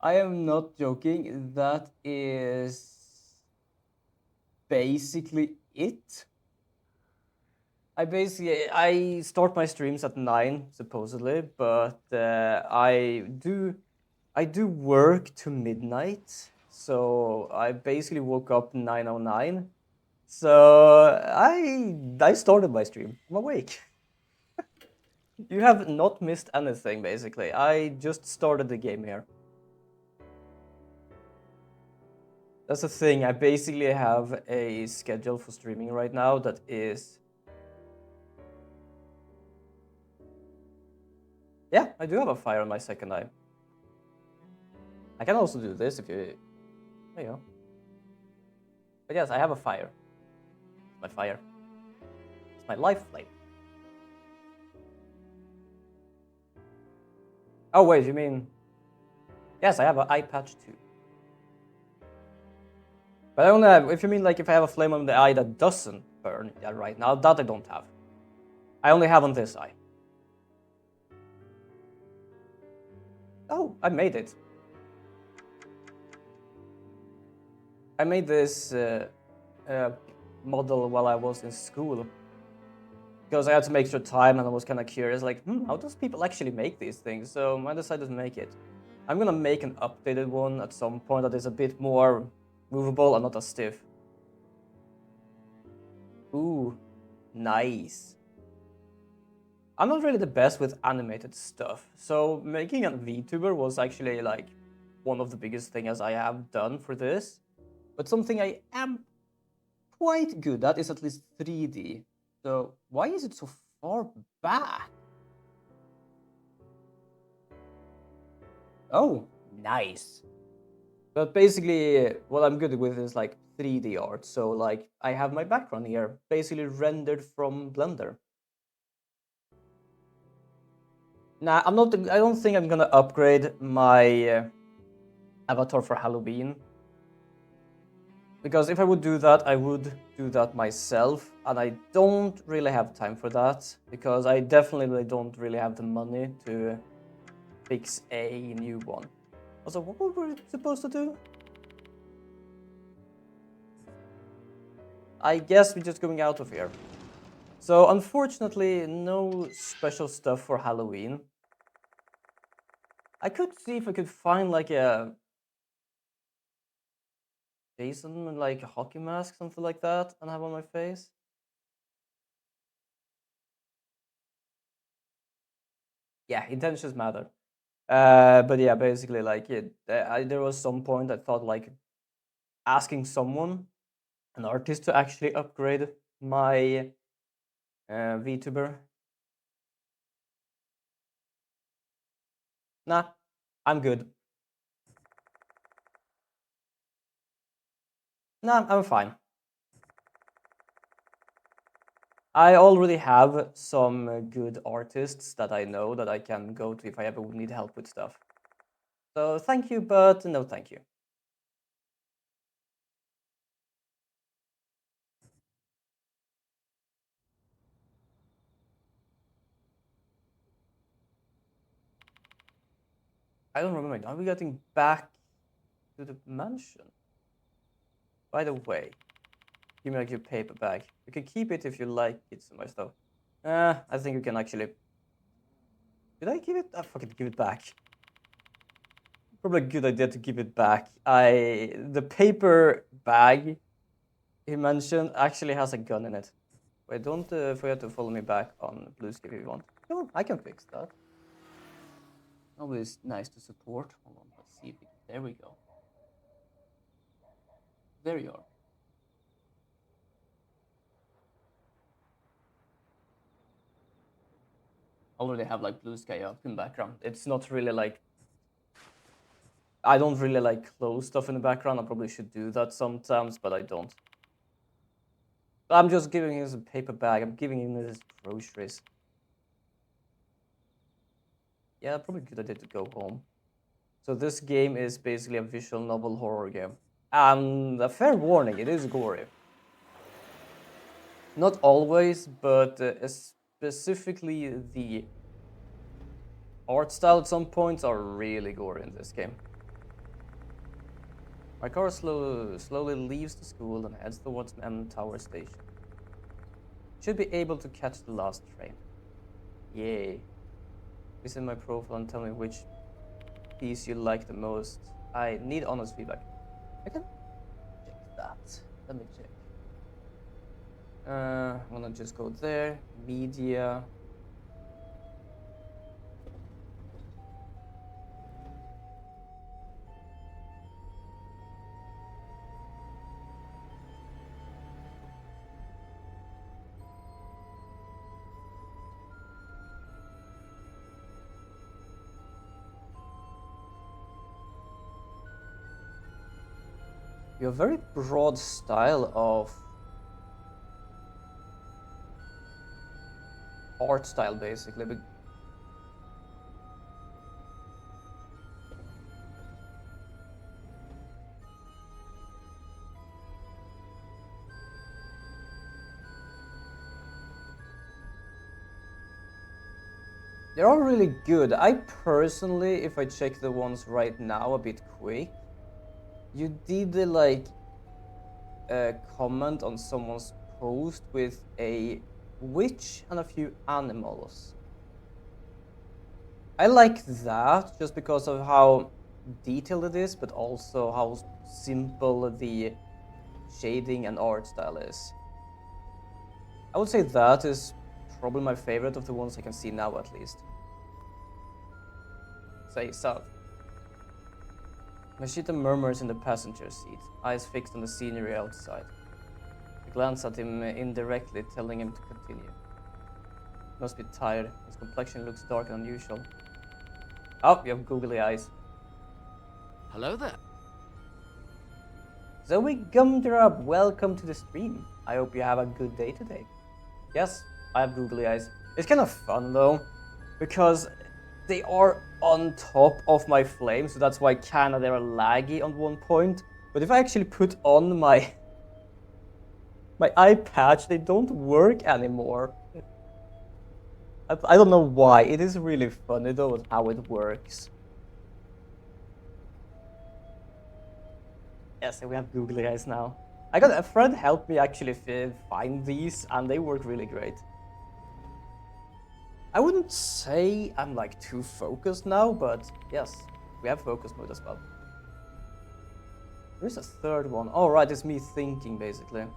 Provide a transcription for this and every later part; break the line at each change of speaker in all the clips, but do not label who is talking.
I am not joking. That is basically it. I start my streams at 9 supposedly, but I do work to midnight, so I basically woke up 9:09. So I started my stream. I'm awake. You have not missed anything basically. I just started the game here. That's the thing. I basically have a schedule for streaming right now that is. Yeah, I do have a fire on my second eye. I can also do this if you. There you go. But yes, I have a fire. It's my fire. It's my life flame. Oh wait, you mean? Yes, I have an eye patch too. But I only have. If you mean like if I have a flame on the eye that doesn't burn, yeah, right now that I don't have. I only have on this eye. Oh, I made it. I made this model while I was in school because I had to make sure time, and I was kind of curious, like, how does people actually make these things? So I decided to make it. I'm gonna make an updated one at some point that is a bit more movable and not as stiff. Ooh, nice. I'm not really the best with animated stuff, so making a VTuber was actually like one of the biggest things I have done for this. But something I am quite good at is at least 3D. So why is it so far back? Oh, nice. But basically, what I'm good with is like 3D art. So like I have my background here, basically rendered from Blender. Nah, I'm not. I don't think I'm gonna upgrade my avatar for Halloween. Because if I would do that, I would do that myself, and I don't really have time for that, because I definitely don't really have the money to fix a new one. Also, what were we supposed to do? I guess we're just going out of here. So unfortunately, no special stuff for Halloween. I could see if I could find like a Jason, like a hockey mask, something like that, and have on my face. Yeah, intentions matter. But yeah, basically, like there was some point I thought like asking someone, an artist, to actually upgrade my VTuber. Nah, I'm good. Nah, I'm fine. I already have some good artists that I know that I can go to if I ever need help with stuff. So thank you, but no thank you. I don't remember. Are we getting back to the mansion? By the way, give me like your paper bag. You can keep it if you like it so much though. I think you can actually. Did I give it? I fucking give it back. Probably a good idea to give it back. The paper bag he mentioned actually has a gun in it. Wait, don't forget to follow me back on Bluesky if you want. Come on, I can fix that. Always nice to support. Hold on, let's see if we can. There we go. There you are. Already have like blue sky up in background. It's not really like. I don't really like close stuff in the background. I probably should do that sometimes, but I don't. I'm just giving him a paper bag. I'm giving him his groceries. Yeah, probably a good idea to go home. So this game is basically a visual novel horror game. And a fair warning, it is gory. Not always, but specifically the art style at some points are really gory in this game. My car slowly leaves the school and heads towards M Tower Station. Should be able to catch the last train. Yay. Visit my profile and tell me which piece you like the most. I need honest feedback. I can check that. Let me check. I wanna just go there. Media. You have a very broad style of art style, basically. They're all really good. I personally, if I check the ones right now a bit quick, you did like a comment on someone's post with a witch and a few animals. I like that just because of how detailed it is, but also how simple the shading and art style is. I would say that is probably my favorite of the ones I can see now, at least. Say south. Machita murmurs in the passenger seat, eyes fixed on the scenery outside. I glance at him indirectly, telling him to continue. He must be tired. His complexion looks dark and unusual. Oh, you have googly eyes.
Hello there.
Zoe Gumdrop, welcome to the stream. I hope you have a good day today. Yes, I have googly eyes. It's kind of fun though, because they are on top of my flame, so that's why kinda they're laggy on one point. But if I actually put on my eye patch, they don't work anymore. I don't know why. It is really funny though how it works. Yes, we have googly eyes now. I got a friend help me actually find these, and they work really great. I wouldn't say I'm like too focused now, but yes, we have focus mode as well. There's a third one. Oh right, it's me thinking basically. I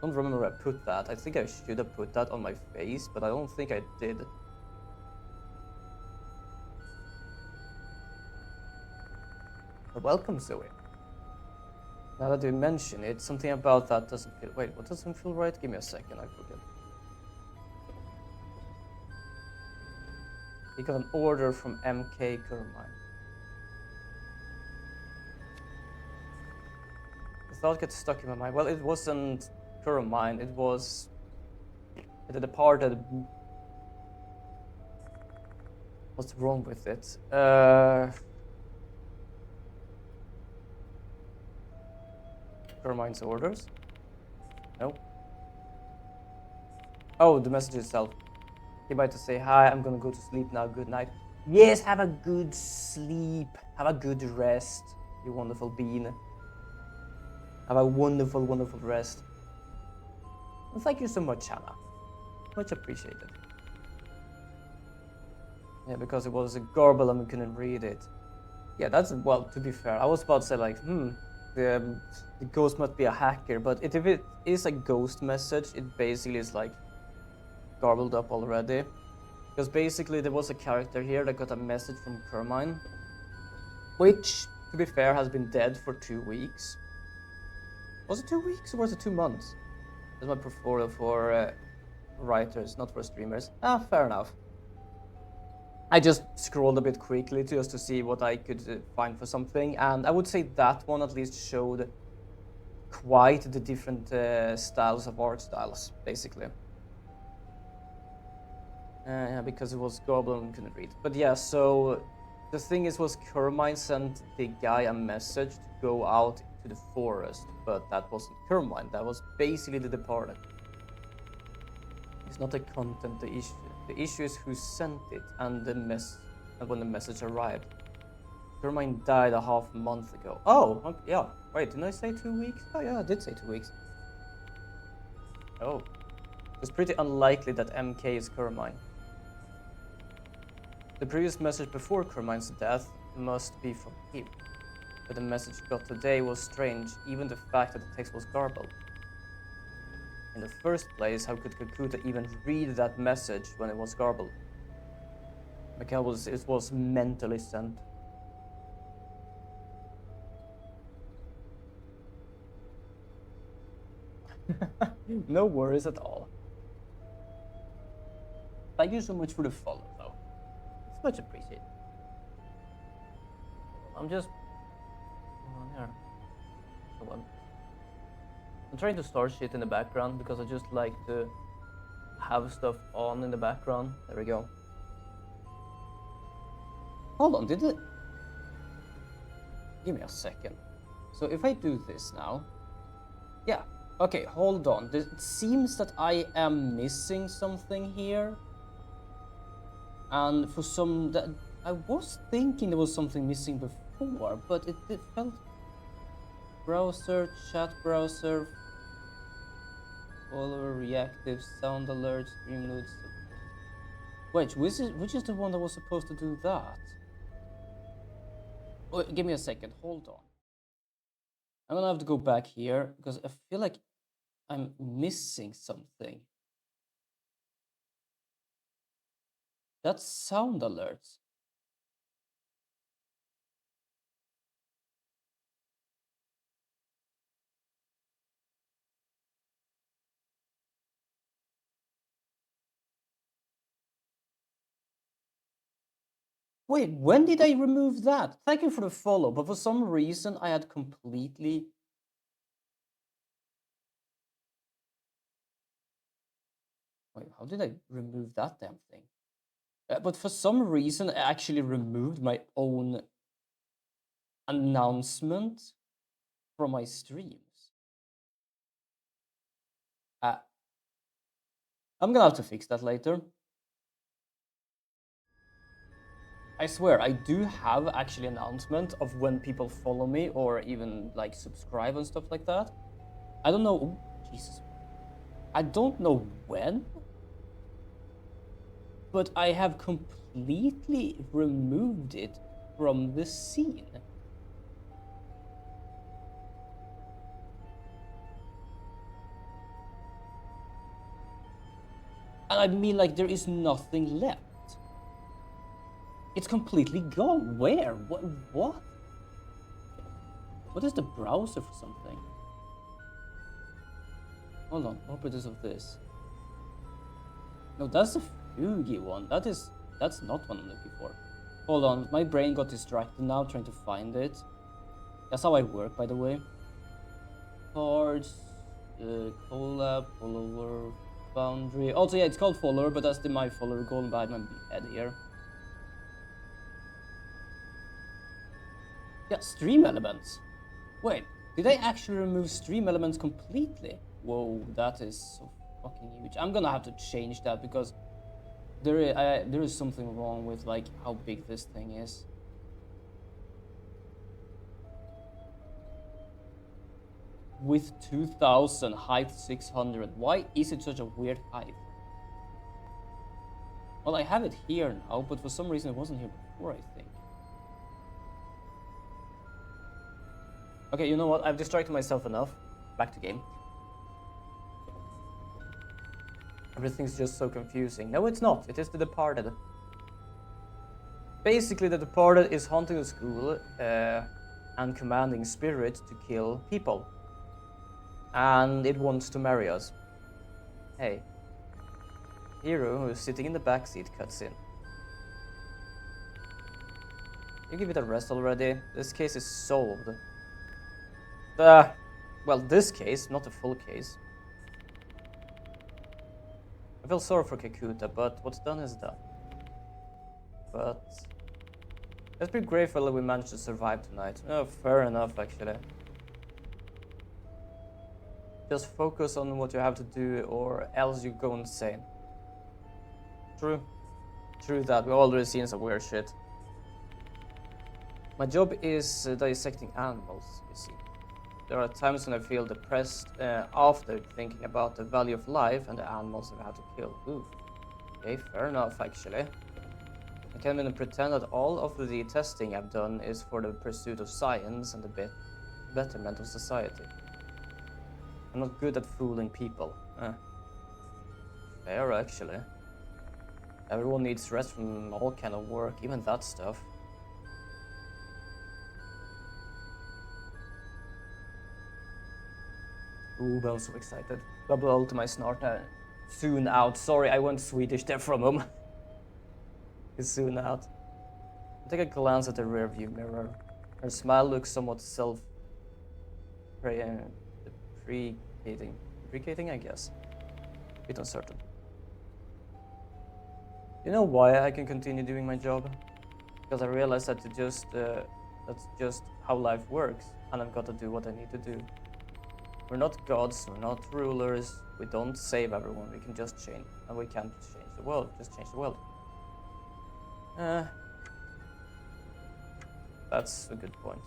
don't remember where I put that. I think I should have put that on my face, but I don't think I did. But welcome, Zoe. Now that you mention it, something about that doesn't feel... Wait, what doesn't feel right? Give me a second, I forget. You got an order from MK Kurmine. The thought gets stuck in my mind. Well, it wasn't Kurmine, it was the departed. What's wrong with it? Kurmine's orders? No. Oh, the message itself. He might to say, hi, I'm gonna go to sleep now, good night. Yes, have a good sleep. Have a good rest, you wonderful bean. Have a wonderful, wonderful rest. And thank you so much, Hannah. Much appreciated. Yeah, because it was a garble and we couldn't read it. Yeah, that's, well, to be fair, I was about to say like, the ghost must be a hacker, but if it is a ghost message, it basically is like garbled up already. Because basically there was a character here that got a message from Kermine, which, to be fair, has been dead for 2 weeks. Was it 2 weeks or was it 2 months? That's my portfolio for writers, not for streamers. Ah, fair enough. I just scrolled a bit quickly just to see what I could find for something, and I would say that one at least showed quite the different styles of art styles, basically. Yeah, because it was Goblin and couldn't read. But yeah, so the thing is, was Kermine sent the guy a message to go out to the forest, but that wasn't Kermine, that was basically the departed. It's not the content, the issue. The issue is who sent it and when the message arrived. Carmine died a half month ago. Oh, yeah. Wait, didn't I say 2 weeks? Oh, yeah, I did say 2 weeks. Oh. It's pretty unlikely that MK is Carmine. The previous message before Carmine's death must be from him. But the message got today was strange, even the fact that the text was garbled. In the first place, how could Kakuta even read that message when it was garbled? It was mentally sent. No worries at all. Thank you so much for the follow, though. It's much appreciated. I'm just... Hold on here. Hold on. I'm trying to start shit in the background because I just like to have stuff on in the background. There we go. Hold on, did it? Give me a second. So if I do this now... Yeah, okay, hold on. It seems that I am missing something here. And for some... I was thinking there was something missing before, but it felt... Browser, chat browser... Follower, reactive, sound alert, stream notes... Wait, which is the one that was supposed to do that? Oh, give me a second, hold on. I'm gonna have to go back here because I feel like I'm missing something. That's sound alerts. Wait, when did I remove that? Thank you for the follow, but for some reason I had completely... Wait, how did I remove that damn thing? But for some reason I actually removed my own announcement from my streams. I'm gonna have to fix that later. I swear, I do have actually announcement of when people follow me or even like subscribe and stuff like that. I don't know. Oh, Jesus. I don't know when, but I have completely removed it from the scene. And I mean, like, there is nothing left. It's completely gone. Where? What? What is the browser for something? Hold on, properties of this. No, that's the Fugi one. That's not what I'm looking for. Hold on, my brain got distracted now trying to find it. That's how I work, by the way. Cards, collab, follower, boundary. Also, yeah, it's called follower, but that's my follower going by my head here. Yeah, stream elements. Wait, did I actually remove stream elements completely? Whoa, that is so fucking huge. I'm gonna have to change that because there is something wrong with like how big this thing is. With 2000, height 600. Why is it such a weird height? Well, I have it here now, but for some reason it wasn't here before, I think. Okay, you know what? I've distracted myself enough. Back to game. Everything's just so confusing. No, it's not. It is the Departed. Basically, the Departed is haunting a school and commanding spirits to kill people. And it wants to marry us. Hey. Hero, who is sitting in the backseat, cuts in. You give it a rest already. This case is solved. Well, this case, not the full case. I feel sorry for Kakuta, but what's done is done. But let's be grateful that we managed to survive tonight. Oh, fair enough, actually. Just focus on what you have to do, or else you go insane. True. True that. We've already seen some weird shit. My job is dissecting animals, you see. There are times when I feel depressed after thinking about the value of life and the animals I've had to kill. Ooh, okay, fair enough, actually. I can't even pretend that all of the testing I've done is for the pursuit of science and the betterment of society. I'm not good at fooling people. Fair, actually. Everyone needs rest from all kind of work, even that stuff. Ooh, I'm so excited. Double ultimate snart soon out. Sorry, I went Swedish there for a moment. It's soon out. Take a glance at the rearview mirror. Her smile looks somewhat deprecating, I guess. A bit uncertain. You know why I can continue doing my job? Because I realize that that's just how life works, and I've got to do what I need to do. We're not gods, we're not rulers, we don't save everyone, we can just change, and we can't change the world, just change the world. That's a good point.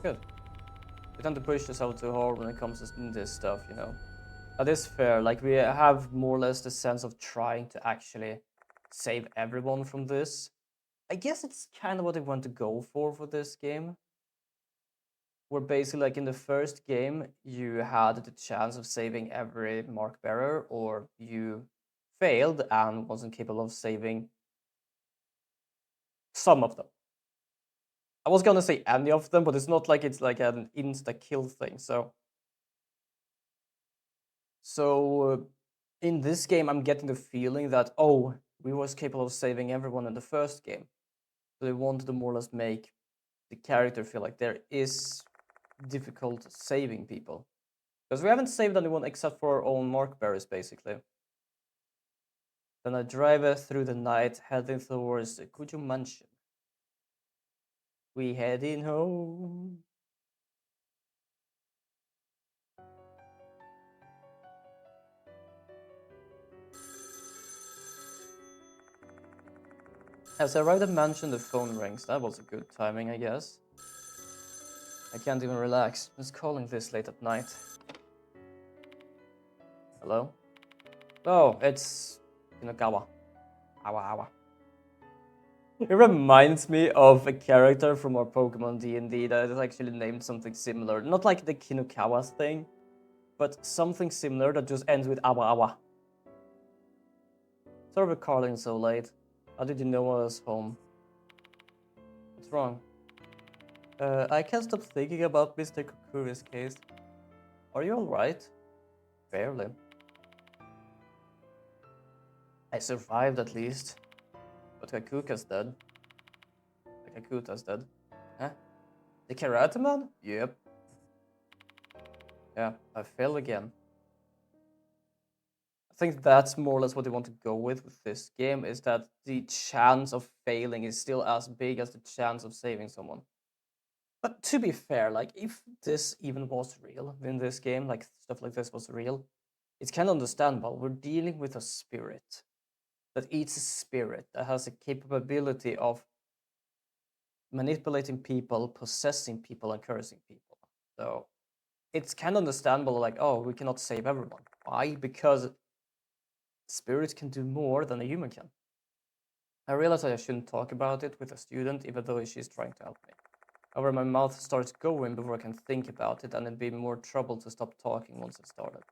Good. You tend to push yourself too hard when it comes to this stuff, you know. That is fair, like we have more or less the sense of trying to actually save everyone from this. I guess it's kind of what I want to go for this game. Where basically, like in the first game, you had the chance of saving every mark bearer, or you failed and wasn't capable of saving some of them. I was gonna say any of them, but it's not like it's like an insta kill thing. So in this game, I'm getting the feeling that we was capable of saving everyone in the first game. So they wanted to more or less make the character feel like there is difficult saving people. Because we haven't saved anyone except for our own mark bearers, basically. Then I drive through the night, heading towards the Kujo mansion. We heading home. As I arrive at the mansion, the phone rings. That was a good timing, I guess. I can't even relax. Who's calling this late at night? Hello? Oh, it's Kinagawa. Awa. It reminds me of a character from our Pokemon D&D that is actually named something similar. Not like the Kinukawa thing, but something similar that just ends with Awa. Sorry for calling so late. How did you know I was home? What's wrong? I can't stop thinking about Mr. Kokuri's case. Are you alright? Barely. I survived at least. But Kakuta's dead. The Kakuta's dead. Huh? The Karate Man? Yep. Yeah, I failed again. I think that's more or less what they want to go with this game, is that the chance of failing is still as big as the chance of saving someone. But to be fair, like, if this even was real in this game, like, stuff like this was real, it's kind of understandable. We're dealing with a spirit that eats a spirit, that has a capability of manipulating people, possessing people, and cursing people. So it's kind of understandable, like, oh, we cannot save everyone. Why? Because spirits can do more than a human can. I realize I shouldn't talk about it with a student, even though she's trying to help me. However, my mouth starts going before I can think about it, and it'd be more trouble to stop talking once it started.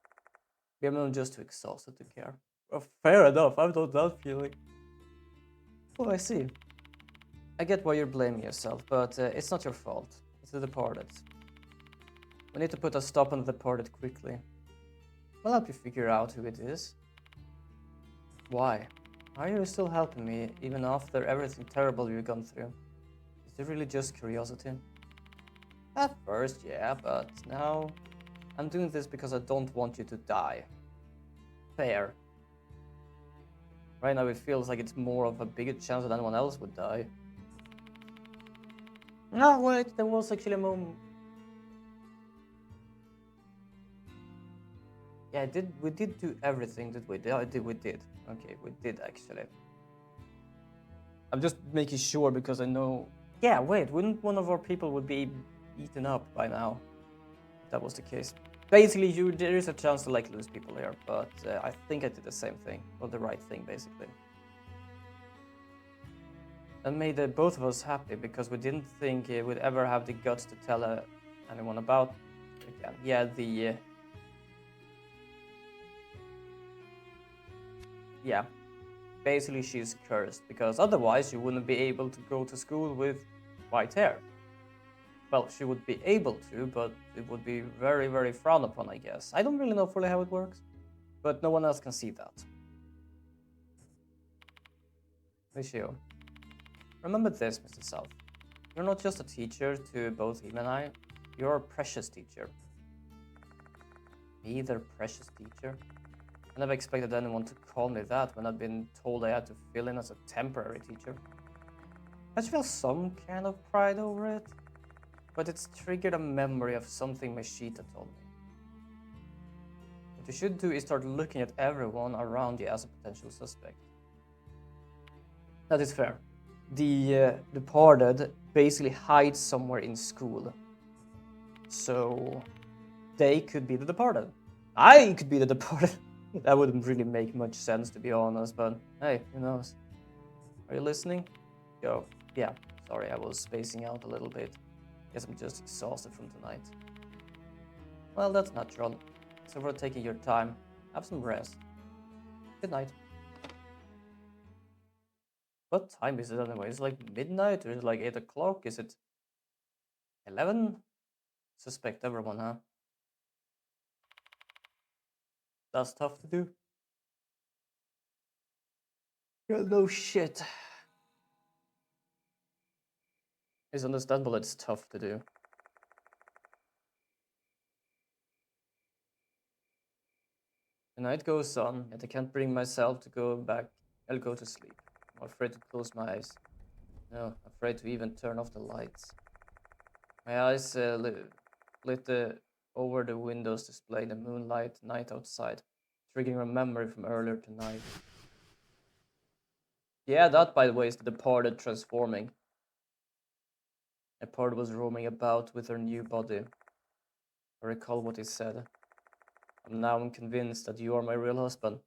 Maybe I'm just too exhausted to care. Well, fair enough, I've known that feeling. Oh, I see. I get why you're blaming yourself, but it's not your fault. It's the Departed. We need to put a stop on the Departed quickly. I'll help you figure out who it is. Why? Are you still helping me, even after everything terrible you've gone through? Is it really just curiosity? At first, yeah, but now I'm doing this because I don't want you to die. Fair. Right now it feels like it's more of a bigger chance that anyone else would die. No, wait, there was actually a moment. Yeah, we did do everything that we did. We did. Okay, we did actually. I'm just making sure because I know Yeah, wait, wouldn't one of our people would be eaten up by now? If that was the case. Basically, there is a chance to like lose people here, but I think I did the same thing, or the right thing, basically. That made both of us happy because we didn't think we'd ever have the guts to tell anyone about again. Yeah, yeah. Basically, she's cursed because otherwise she wouldn't be able to go to school with white hair. Well, she would be able to, but it would be very, very frowned upon, I guess. I don't really know fully how it works, but no one else can see that. Michio, remember this, Mr. South. You're not just a teacher to both him and I. You're a precious teacher. Me, their precious teacher? I never expected anyone to call me that when I'd been told I had to fill in as a temporary teacher. I feel some kind of pride over it, but it's triggered a memory of something Mashita told me. What you should do is start looking at everyone around you as a potential suspect. That is fair. The departed basically hides somewhere in school. So they could be the departed. I could be the departed. That wouldn't really make much sense, to be honest, but hey, who knows? Are you listening? Yo, yeah, sorry, I was spacing out a little bit. Guess I'm just exhausted from tonight. Well, that's natural. So for taking your time, have some rest. Good night. What time is it anyway? Is it like midnight or is it like 8 o'clock? Is it 11? Suspect everyone, huh? That's tough to do. Yeah, no shit. It's understandable it's tough to do. The night goes on, yet I can't bring myself to go back. I'll go to sleep. I'm afraid to close my eyes. No, afraid to even turn off the lights. My eyes lit over the windows display the moonlight night outside, triggering a memory from earlier tonight. Yeah, that, by the way, is the departed transforming. A part was roaming about with her new body. I recall what he said. I'm now convinced that you are my real husband.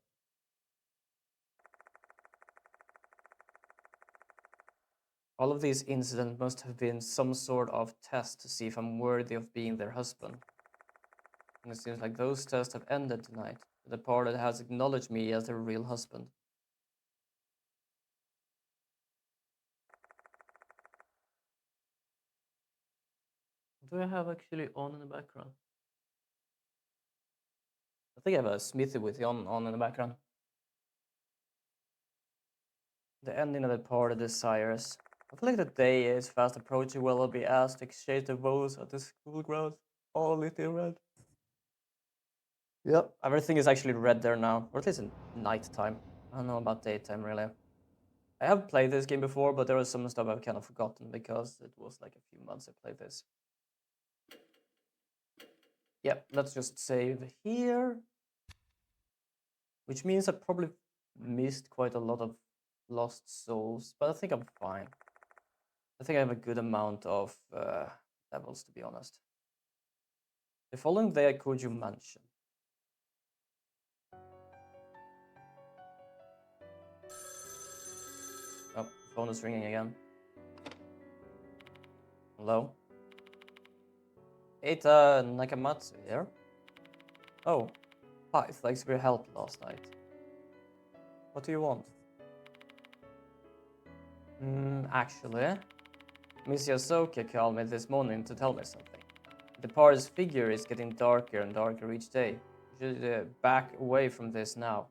All of these incidents must have been some sort of test to see if I'm worthy of being their husband. And it seems like those tests have ended tonight. The departed has acknowledged me as their real husband. What do I have actually on in the background? I think I have a Smithy with on in the background. The ending of the party desires. I feel like the day is fast approaching where I'll be asked to exchange the votes at the school grounds. All lit in red. Yep, everything is actually red there now, or at least in night time. I don't know about daytime really. I have played this game before, but there is some stuff I've kind of forgotten because it was like a few months I played this. Yep, let's just save here. Which means I probably missed quite a lot of lost souls, but I think I'm fine. I think I have a good amount of levels, to be honest. The following day, I called you mansion. Oh, the phone is ringing again. Hello? Eita Nakamatsu here. Oh, hi, thanks for your help last night. What do you want? Actually, Miss Yasoka called me this morning to tell me something. The party's figure is getting darker and darker each day. You should back away from this now.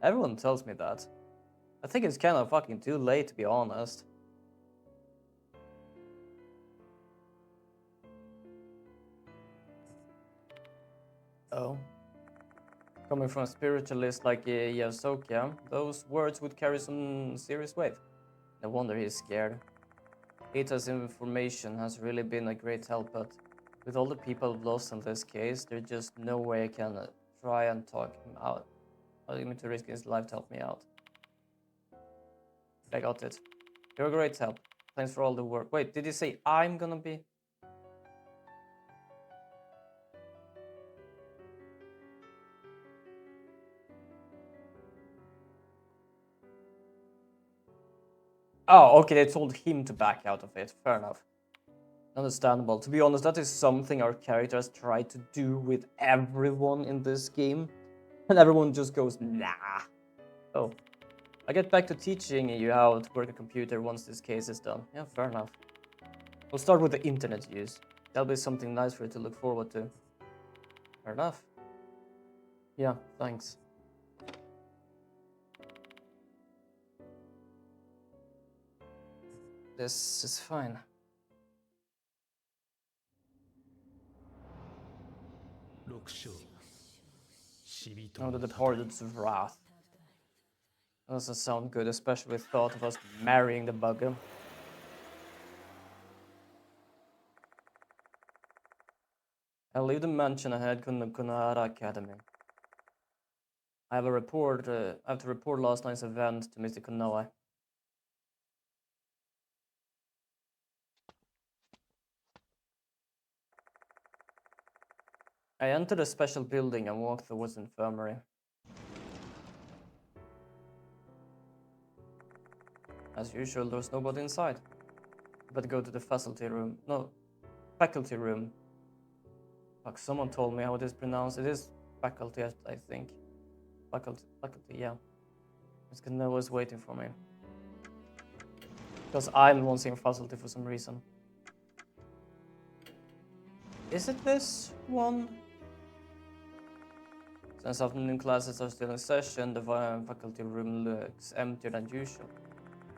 Everyone tells me that. I think it's kind of fucking too late, to be honest. Oh. Coming from a spiritualist like Yasoka, those words would carry some serious weight. No wonder he's scared. Ita's information has really been a great help, but with all the people I've lost in this case, there's just no way I can try and talk him out. I'm going to risk his life to help me out. I got it. You're a great help. Thanks for all the work. Wait, did you say I'm gonna be? Oh, okay, they told him to back out of it. Fair enough. Understandable. To be honest, that is something our characters try to do with everyone in this game. And everyone just goes, nah. Oh. I get back to teaching you how to work a computer once this case is done. Yeah, fair enough. We'll start with the internet use. That'll be something nice for you to look forward to. Fair enough. Yeah, thanks. This is fine. Oh, the departed's wrath. That doesn't sound good, especially with thought of us marrying the bugger. I'll leave the mansion and head to Kunara Academy. I have to report last night's event to Mr. Konoe. I entered a special building and walked towards the infirmary. As usual, there was nobody inside. But go to the faculty room. No, faculty room. Fuck, someone told me how it is pronounced. It is faculty, I think. Faculty, yeah. Miss Konoe is waiting for me. Because I'm the one saying faculty for some reason. Is it this one? Since afternoon classes are still in session, the faculty room looks emptier than usual.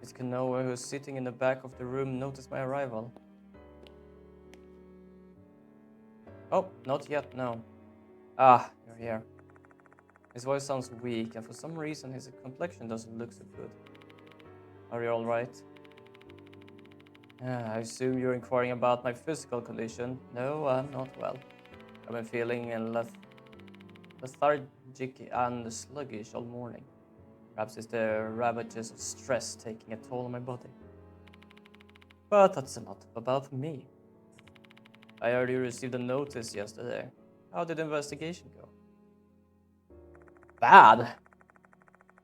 Miss Konoe, who's sitting in the back of the room, noticed my arrival. Oh, not yet, no. Ah, you're here. His voice sounds weak, and for some reason his complexion doesn't look so good. Are you alright? I assume you're inquiring about my physical condition. No, I'm not well. I've been feeling lethargic and sluggish all morning. Perhaps it's the ravages of stress taking a toll on my body. But that's not about me. I heard you received a notice yesterday. How did the investigation go? Bad.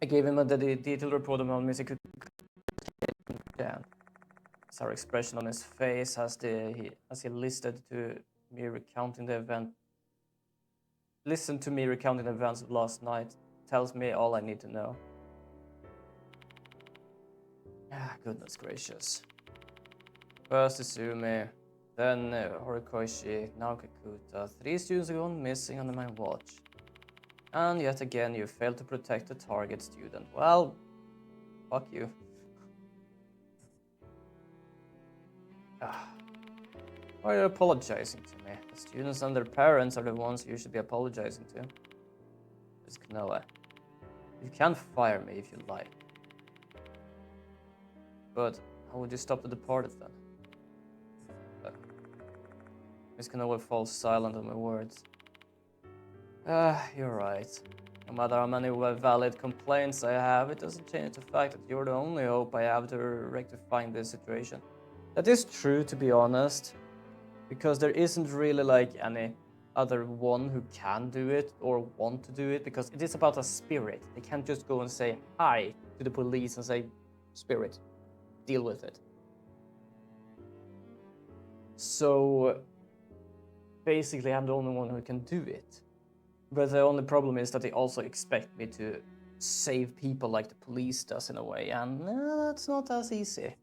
I gave him a detailed report on missing. It's our expression on his face as he listened to me recounting the event. Listen to me recounting the events of last night. Tells me all I need to know. Ah, goodness gracious. First Izumi, then Horikoshi, now Kakuta. 3 students have gone missing under my watch. And yet again, you failed to protect the target student. Well, fuck you. Why are you apologizing to me? The students and their parents are the ones you should be apologizing to. Miss Konoe, you can fire me if you like. But how would you stop the departed then? Miss Konoe falls silent on my words. You're right. No matter how many valid complaints I have, it doesn't change the fact that you're the only hope I have to rectifying this situation. That is true, to be honest, because there isn't really like any other one who can do it or want to do it, because it is about a spirit. They can't just go and say hi to the police and say, spirit, deal with it. So basically I'm the only one who can do it. But the only problem is that they also expect me to save people like the police does in a way, and that's not as easy.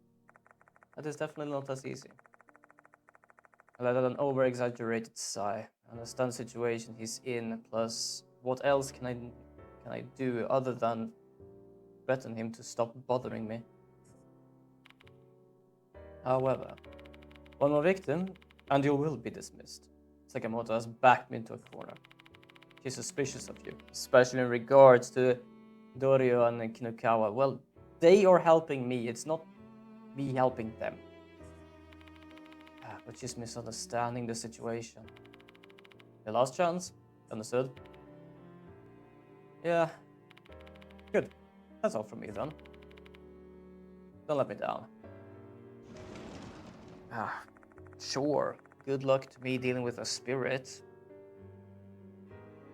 That is definitely not as easy. I let out an over-exaggerated sigh. I understand the situation he's in, plus what else can I do other than threaten him to stop bothering me? However, one more victim, and you will be dismissed. Sakamoto has backed me into a corner. She's suspicious of you, especially in regards to Dorio and Kinukawa. Well, they are helping me, it's not me helping them. But she's misunderstanding the situation. The last chance? Understood? Yeah. Good. That's all from me then. Don't let me down. Ah, sure. Good luck to me dealing with a spirit.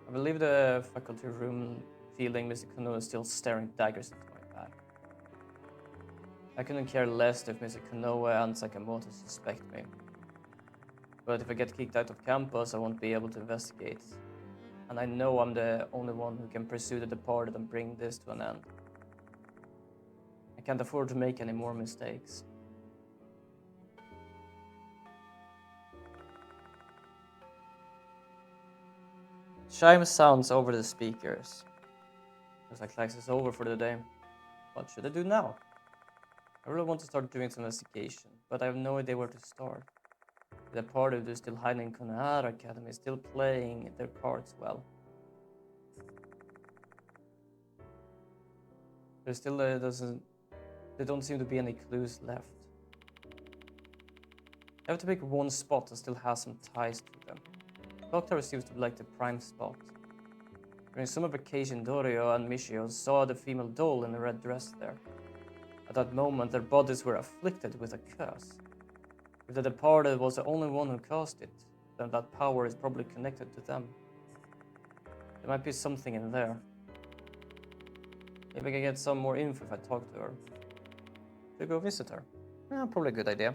I believe the faculty room, feeling Mr. Konoe is still staring daggers into my back. I couldn't care less if Mr. Konoe and Sakamoto suspect me. But if I get kicked out of campus, I won't be able to investigate. And I know I'm the only one who can pursue the departed and bring this to an end. I can't afford to make any more mistakes. Chime sounds over the speakers. Looks like class is over for the day. What should I do now? I really want to start doing some investigation, but I have no idea where to start. The party who's still hiding in Konohara Academy is still playing their cards well. There still there don't seem to be any clues left. I have to pick one spot that still has some ties to them. Clock Tower seems to be like the prime spot. During summer vacation, Dorio and Michio saw the female doll in the red dress there. At that moment, their bodies were afflicted with a curse. If the departed was the only one who caused it, then that power is probably connected to them. There might be something in there. Maybe I can get some more info if I talk to her. Should I go visit her? Probably a good idea.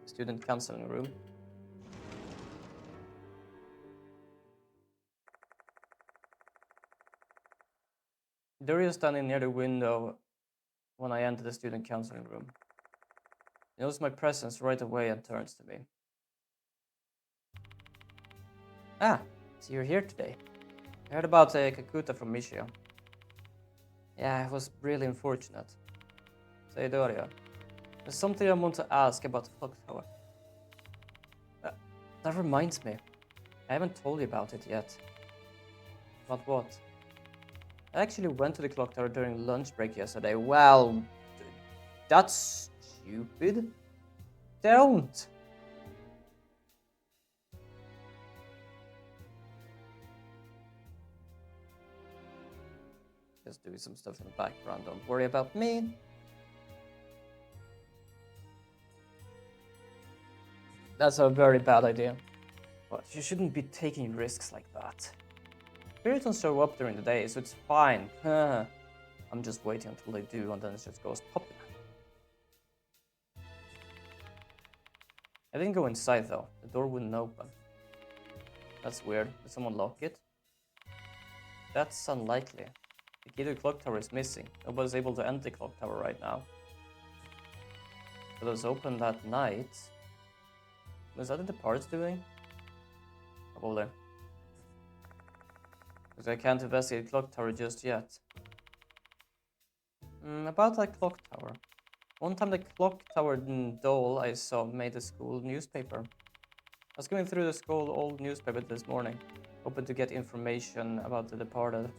Student counseling room. Dorio is standing near the window when I enter the student counseling room. He knows my presence right away and turns to me. Ah, so you're here today. I heard about Kakuta from Michio. Yeah, it was really unfortunate. Say Dorio, there's something I want to ask about the clock tower. That reminds me. I haven't told you about it yet. About what? I actually went to the clock tower during lunch break yesterday. Well, that's stupid. Don't! Just doing some stuff in the background, don't worry about me. That's a very bad idea. But you shouldn't be taking risks like that. Spirits don't show up during the day, so it's fine. I'm just waiting until they do, and then it just goes pop. I didn't go inside though. The door wouldn't open. That's weird. Did someone lock it? That's unlikely. The key to the clock tower is missing. Nobody's able to enter the clock tower right now. It was open that night. Was that what the party's doing? Probably. Because I can't investigate the clock tower just yet. About that clock tower. One time the clock tower doll I saw made the school newspaper. I was going through the school old newspaper this morning, hoping to get information about the departed.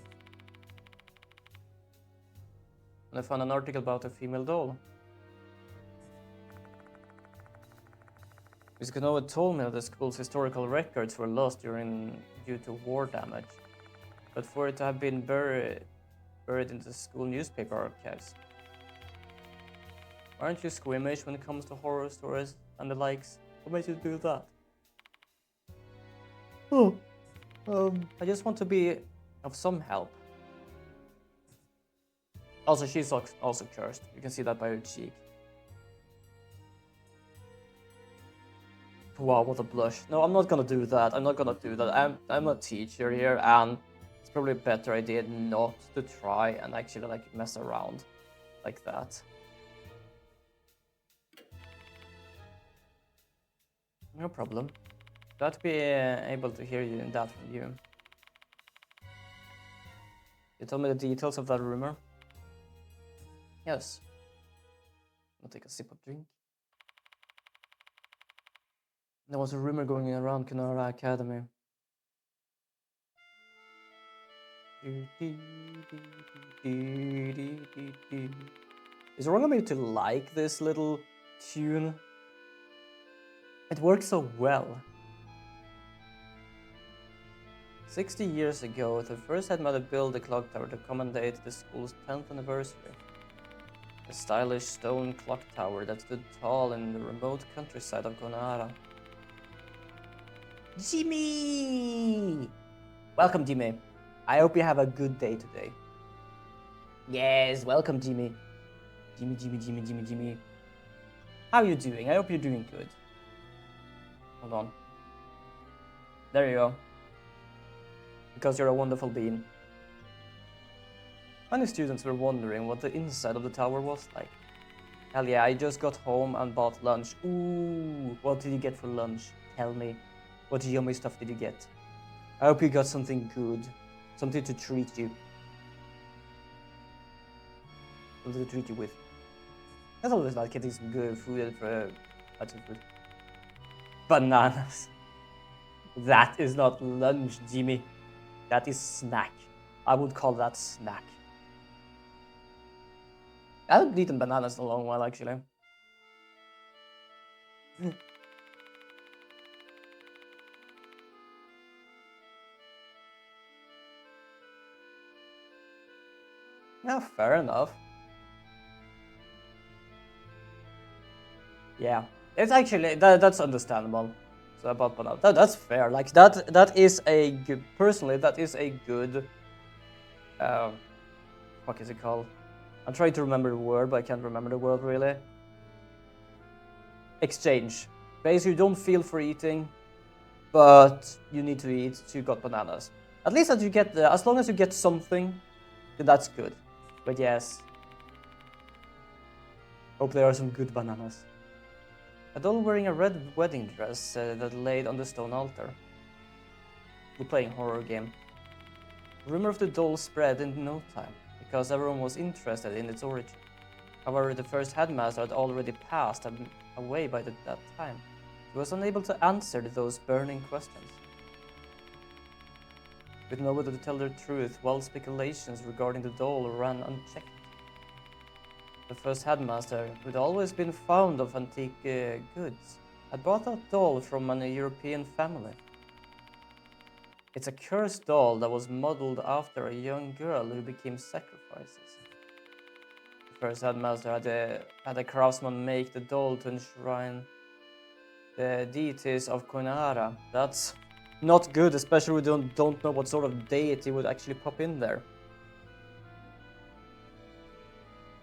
And I found an article about a female doll. Mr. Konoe told me that the school's historical records were lost due to war damage, but for it to have been buried in the school newspaper archives. Aren't you squeamish when it comes to horror stories and the likes? What made you do that? Oh, I just want to be of some help. Also, she's also cursed. You can see that by her cheek. Wow, what a blush. No, I'm not gonna do that. I'm not gonna do that. I'm a teacher here, and it's probably a better idea not to try and actually like mess around like that. No problem. Glad to be able to hear you in that from you. You told me the details of that rumor? Yes. I'll take a sip of drink. There was a rumor going around Konohara Academy. Is it wrong of me to like this little tune? It works so well. 60 years ago, the first headmaster built the clock tower to commemorate the school's 10th anniversary. A stylish stone clock tower that stood tall in the remote countryside of Gonara. Jimmy! Welcome, Jimmy. I hope you have a good day today. Yes, welcome, Jimmy. Jimmy. How are you doing? I hope you're doing good. Hold on. There you go. Because you're a wonderful being. Many students were wondering what the inside of the tower was like. Hell yeah, I just got home and bought lunch. Ooh, what did you get for lunch? Tell me. What yummy stuff did you get? I hope you got something good. Something to treat you. Something to treat you with. That's always like getting some good food for food. Bananas. That is not lunch, Jimmy. That is snack. I would call that snack. I haven't eaten bananas in a long while, actually. Yeah, fair enough. Yeah, it's actually that's understandable. So about banana, that's fair. Like that is a good. Personally, that is a good. What is it called? I'm trying to remember the word, but I can't remember the word really. Exchange. Basically, you don't feel for eating, but you need to eat. So you got bananas. At least that you get as long as you get something, then that's good. But yes, hope there are some good bananas. A doll wearing a red wedding dress that laid on the stone altar. We're playing a horror game. The rumor of the doll spread in no time, because everyone was interested in its origin. However, the first headmaster had already passed away by that time. He was unable to answer those burning questions. With nobody to tell the truth, wild speculations regarding the doll ran unchecked. The first headmaster, who had always been fond of antique goods, had bought that doll from an European family. It's a cursed doll that was modeled after a young girl who became sacrifices. The first headmaster had a craftsman make the doll to enshrine the deities of Konara. That's not good, especially we don't know what sort of deity would actually pop in there.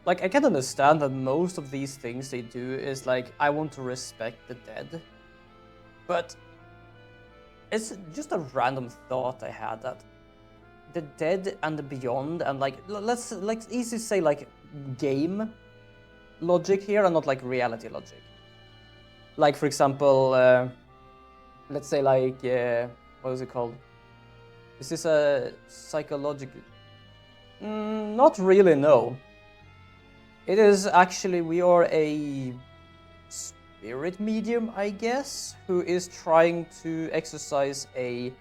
Like, I can understand that most of these things they do is like, I want to respect the dead. But it's just a random thought I had that the dead and the beyond and like, let's easily say like game logic here and not like reality logic. Like, for example, let's say like, what is it called? Is this a psychological? Not really, no. It is actually, we are a spirit medium, I guess, who is trying to exercise a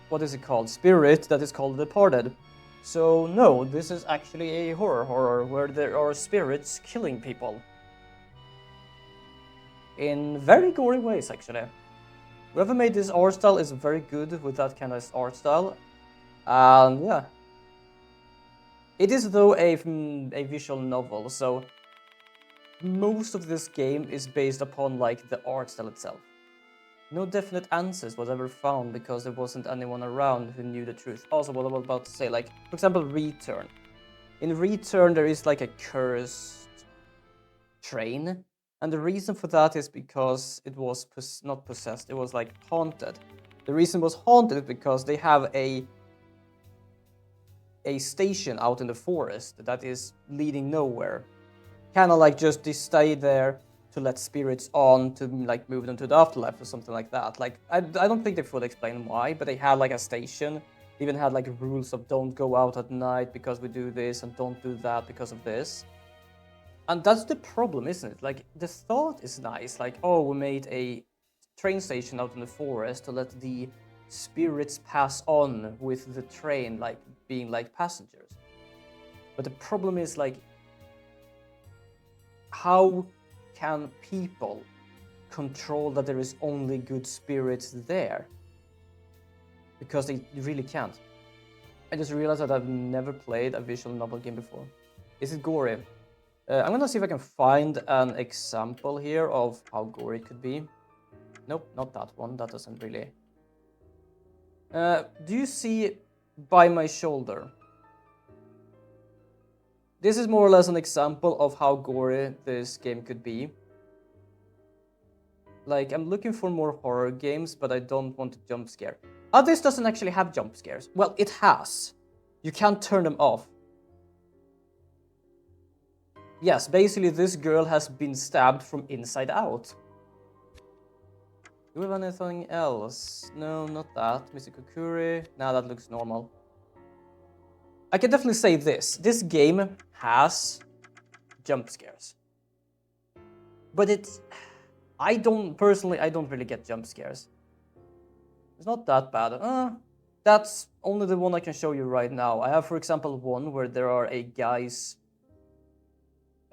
what is it called? Spirit that is called departed. So no, this is actually a horror where there are spirits killing people. In very gory ways, actually. Whoever made this art style is very good with that kind of art style. And yeah. It is though a visual novel, so most of this game is based upon like the art style itself. No definite answers was ever found because there wasn't anyone around who knew the truth. Also, what I was about to say, like, for example, Return. In Return, there is like a cursed train, and the reason for that is because it was not possessed, it was like haunted. The reason it was haunted is because they have a station out in the forest that is leading nowhere. Kind of like just they stay there to let spirits on to like move them to the afterlife or something like that. Like I don't think they fully explain why, but they had like a station. They even had like rules of don't go out at night because we do this and don't do that because of this. And that's the problem, isn't it? Like the thought is nice, like, oh, we made a train station out in the forest to let the spirits pass on with the train, like being like passengers. But the problem is like, how can people control that there is only good spirits there? Because they really can't. I just realized that I've never played a visual novel game before. Is it gory? I'm gonna see if I can find an example here of how gory it could be. Nope, not that one. That doesn't really... do you see by my shoulder? This is more or less an example of how gory this game could be. Like, I'm looking for more horror games, but I don't want to jump scare. Oh, this doesn't actually have jump scares. Well, it has. You can't turn them off. Yes, basically this girl has been stabbed from inside out. Do we have anything else? No, not that. Mr. Kukuri. Nah, that looks normal. I can definitely say this. This game has jump scares. But it's... I don't really get jump scares. It's not that bad. That's only the one I can show you right now. I have, for example, one where there are a guy's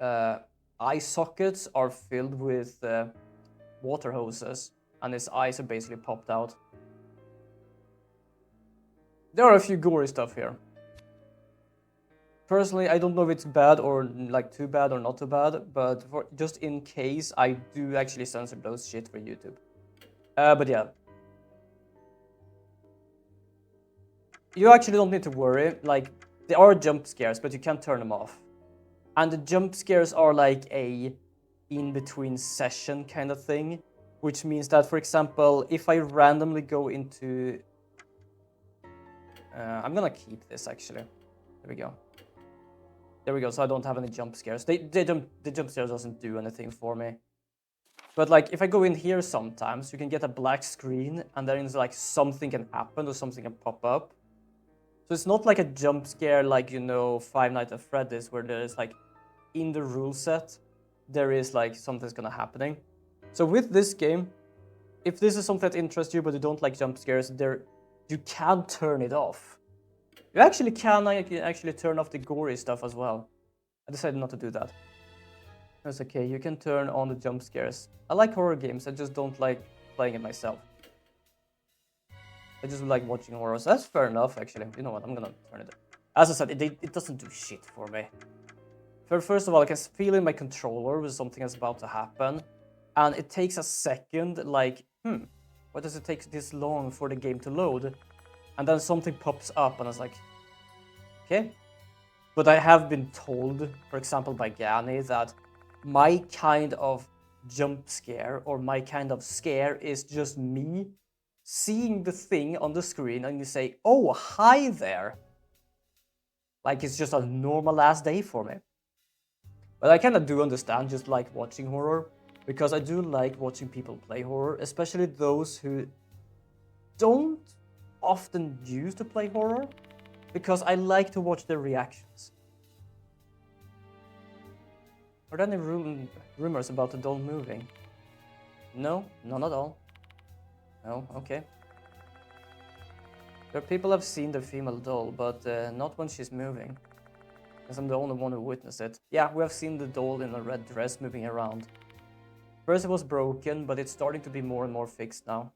eye sockets are filled with water hoses, and his eyes are basically popped out. There are a few gory stuff here. Personally, I don't know if it's bad or like too bad or not too bad, but for just in case, I do actually censor those shit for YouTube. But yeah. You actually don't need to worry, like, there are jump scares, but you can't turn them off. And the jump scares are like a in-between session kind of thing, which means that, for example, if I randomly go into... I'm gonna keep this actually. There we go. There we go, so I don't have any jump scares. The jump scares doesn't do anything for me. But like, if I go in here sometimes, you can get a black screen, and then it's like something can happen or something can pop up. So it's not like a jump scare like, you know, Five Nights at Freddy's, where there is like, in the rule set, there is like something's gonna happening. So with this game, if this is something that interests you but you don't like jump scares, you can turn it off. You actually can actually turn off the gory stuff as well. I decided not to do that. That's okay, you can turn on the jump scares. I like horror games, I just don't like playing it myself. I just like watching horror, so that's fair enough actually. You know what, I'm gonna turn it on. As I said, it doesn't do shit for me. First of all, I can feel in my controller when something is about to happen. And it takes a second, like, why does it take this long for the game to load? And then something pops up and I was like, okay. But I have been told, for example, by Gani, that my kind of jump scare or my kind of scare is just me seeing the thing on the screen and you say, oh, hi there. Like it's just a normal ass day for me. But I kind of do understand just like watching horror, because I do like watching people play horror, especially those who don't often use to play horror, because I like to watch their reactions. Are there any rumors about the doll moving? No, none at all. No, okay. There are people have seen the female doll, but not when she's moving. Because I'm the only one who witnessed it. Yeah, we have seen the doll in a red dress moving around. First it was broken, but it's starting to be more and more fixed now.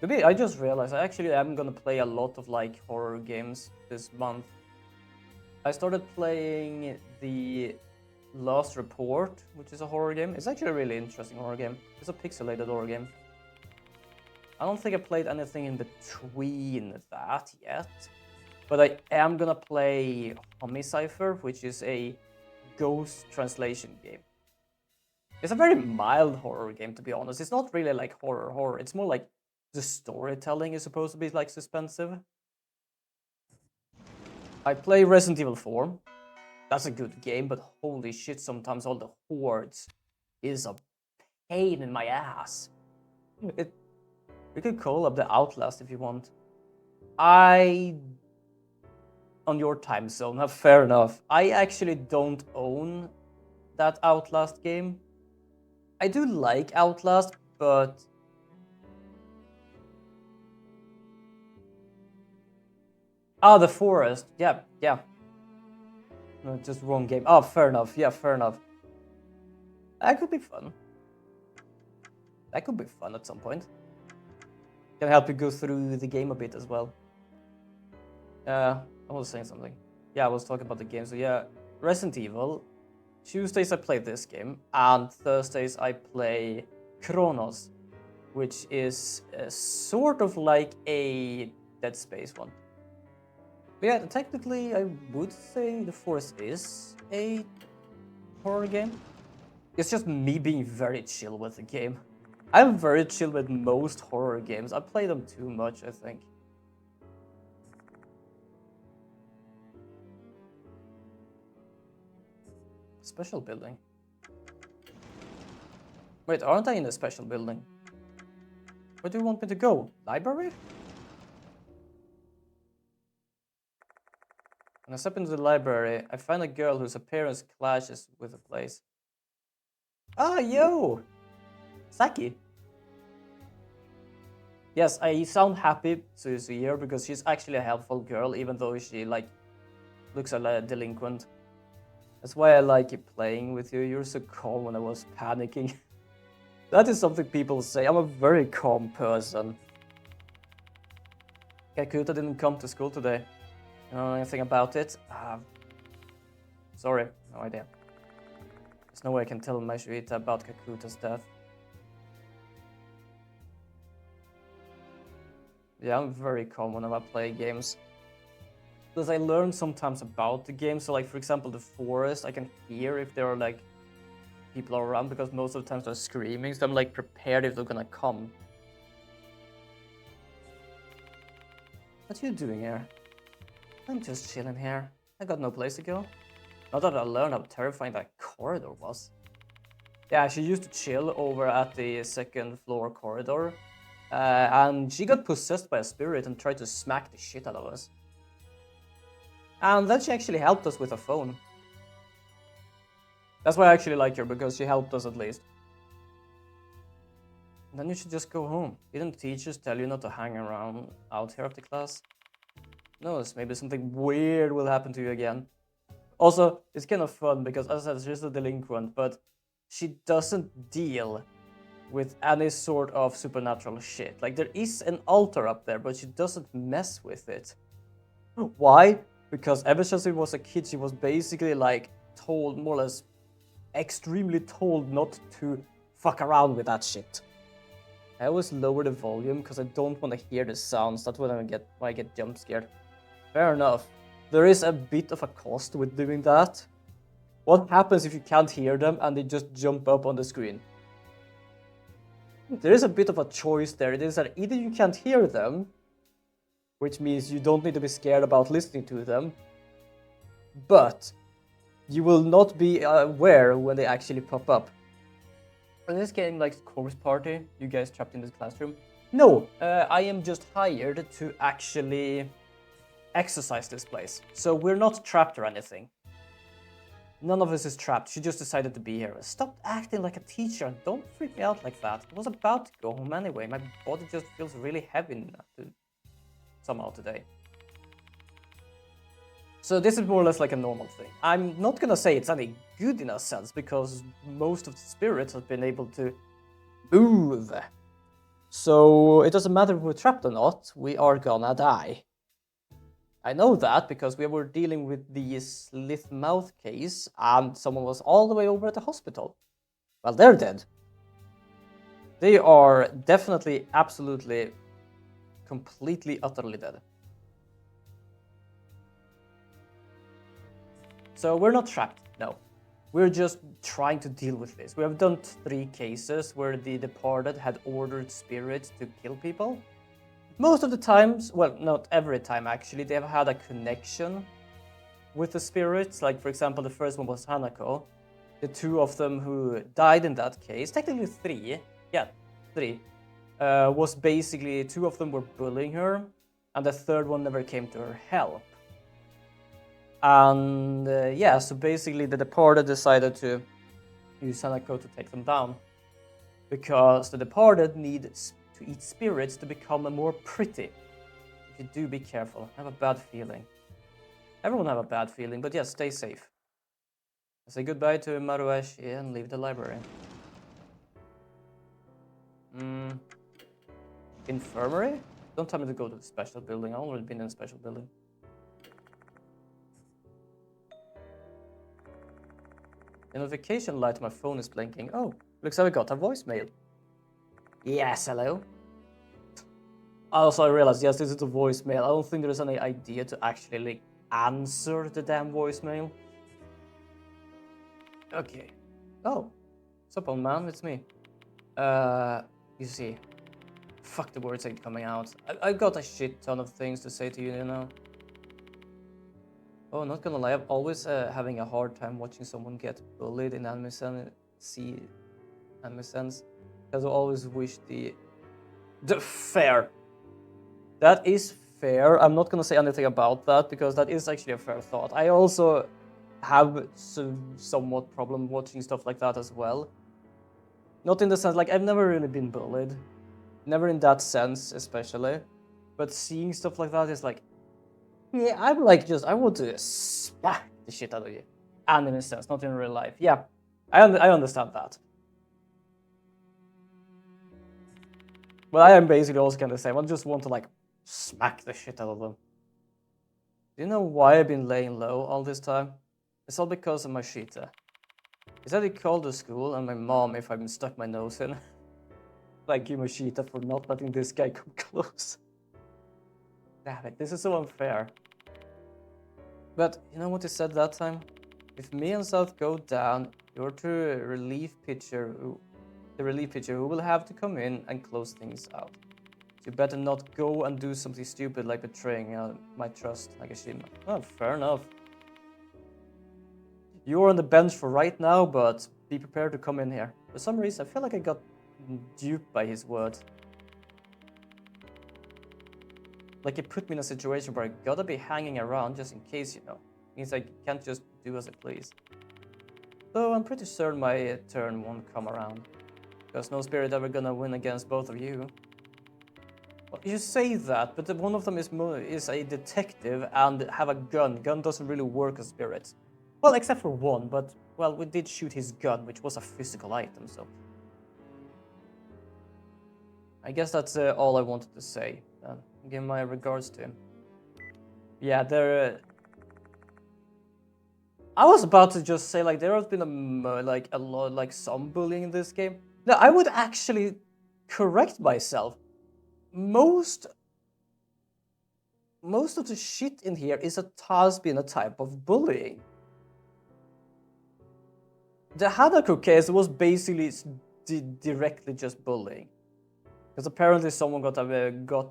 I just realized I actually am gonna play a lot of like horror games this month. I started playing the Last Report, which is a horror game. It's actually a really interesting horror game. It's a pixelated horror game. I don't think I played anything in between that yet. But I am gonna play Homicipher, which is a ghost translation game. It's a very mild horror game, to be honest. It's not really like horror. It's more like the storytelling is supposed to be like suspensive. I play Resident Evil 4. That's a good game, but holy shit, sometimes all the hordes is a pain in my ass. We could call up the Outlast if you want. On your time zone, fair enough. I actually don't own that Outlast game. I do like Outlast, but... Ah, The Forest. Yeah. No, just wrong game. Oh, fair enough. Yeah, fair enough. That could be fun. That could be fun at some point. Can help you go through the game a bit as well. I was saying something. Yeah, I was talking about the game. So yeah, Resident Evil. Tuesdays I play this game, and Thursdays I play Chronos, which is sort of like a Dead Space one. But yeah, technically I would say the Force is a horror game. It's just me being very chill with the game. I'm very chill with most horror games. I play them too much, I think. Special building. Wait, aren't I in a special building? Where do you want me to go? Library? When I step into the library, I find a girl whose appearance clashes with the place. Ah, yo! Saki! Yes, I sound happy to see her because she's actually a helpful girl, even though she, like, looks like a delinquent. That's why I like playing with you. You're so calm when I was panicking. That is something people say. I'm a very calm person. Kakuta didn't come to school today. You know anything about it? Sorry, no idea. There's no way I can tell Mashuita about Kakuta's death. Yeah, I'm very calm whenever I play games. Because I learn sometimes about the game. So like, for example, the forest, I can hear if there are like people around because most of the times they're screaming. So I'm like prepared if they're gonna come. What are you doing here? I'm just chilling here. I got no place to go. Not that I learned how terrifying that corridor was. Yeah, she used to chill over at the second floor corridor. And she got possessed by a spirit and tried to smack the shit out of us. And then she actually helped us with a phone. That's why I actually like her, because she helped us at least. And then you should just go home. Didn't teachers tell you not to hang around out here after class? No, maybe something weird will happen to you again. Also, it's kind of fun because, as I said, she's a delinquent, but she doesn't deal with any sort of supernatural shit. Like, there is an altar up there, but she doesn't mess with it. Why? Because ever since she was a kid, she was basically like told, more or less, extremely told not to fuck around with that shit. I always lower the volume because I don't want to hear the sounds. That's when I get jump scared. Fair enough. There is a bit of a cost with doing that. What happens if you can't hear them and they just jump up on the screen? There is a bit of a choice there. It is that either you can't hear them, which means you don't need to be scared about listening to them, but you will not be aware when they actually pop up. In this game, like Corpse Party, you guys trapped in this classroom? No, I am just hired to actually exercise this place. So we're not trapped or anything. None of us is trapped. She just decided to be here. Stop acting like a teacher. Don't freak me out like that. I was about to go home anyway. My body just feels really heavy somehow today. So this is more or less like a normal thing. I'm not gonna say it's any good in a sense, because most of the spirits have been able to move. So it doesn't matter if we're trapped or not, we are gonna die. I know that because we were dealing with the slit mouth case and someone was all the way over at the hospital. Well, they're dead. They are definitely, absolutely, completely, utterly dead. So we're not trapped, no. We're just trying to deal with this. We have done 3 cases where the departed had ordered spirits to kill people. Most of the times, well, not every time actually, they have had a connection with the spirits. Like, for example, the first one was Hanako. The 2 of them who died in that case, technically 3, yeah, 3, was basically 2 of them were bullying her, and the 3rd one never came to her help. And yeah, so basically the departed decided to use Hanako to take them down, because the departed needs to eat spirits to become more pretty. If you do, be careful. I have a bad feeling. Everyone have a bad feeling, but yes, stay safe. I say goodbye to Marueshi and leave the library. Infirmary? Don't tell me to go to the special building. I've already been in a special building. The notification light on my phone is blinking. Oh, looks like I got a voicemail. Yes, hello. Also, I realized, yes, this is a voicemail. I don't think there's any idea to actually like answer the damn voicemail. Okay. Oh, what's up, old man? It's me. You see, fuck the words ain't coming out. I've got a shit ton of things to say to you, you know. Oh, not gonna lie, I'm always having a hard time watching someone get bullied in anime sense, because I always wish the fair. That is fair. I'm not gonna say anything about that because that is actually a fair thought. I also have somewhat problem watching stuff like that as well. Not in the sense, like, I've never really been bullied. Never in that sense, especially. But seeing stuff like that is like, yeah, I'm like I want to smack the shit out of you. And in a sense, not in real life. Yeah, I understand that. But I am basically also kind of the same. I just want to like smack the shit out of them. Do you know why I've been laying low all this time? It's all because of my Mashita. He said he called the school and my mom if I've stuck my nose in. Thank you, Mashita, for not letting this guy come close. Damn it, this is so unfair. But you know what he said that time? If me and South go down, you're the relief pitcher who will have to come in and close things out. You better not go and do something stupid like betraying my trust, Nagashima. Oh, fair enough. You're on the bench for right now, but be prepared to come in here. For some reason, I feel like I got duped by his words. Like, it put me in a situation where I gotta be hanging around just in case, you know. Means I can't just do as I please. Though I'm pretty certain my turn won't come around. Because no spirit ever gonna win against both of you. Well, you say that, but one of them is a detective and have a gun. Gun doesn't really work as spirit. Well, except for one, but, well, we did shoot his gun, which was a physical item, so... I guess that's all I wanted to say. Give my regards to him. Yeah, I was about to just say, like, there has been a lot, like, some bullying in this game. No, I would actually correct myself. Most of the shit in here has been a type of bullying. The Hanako case was basically directly just bullying. Because apparently someone got to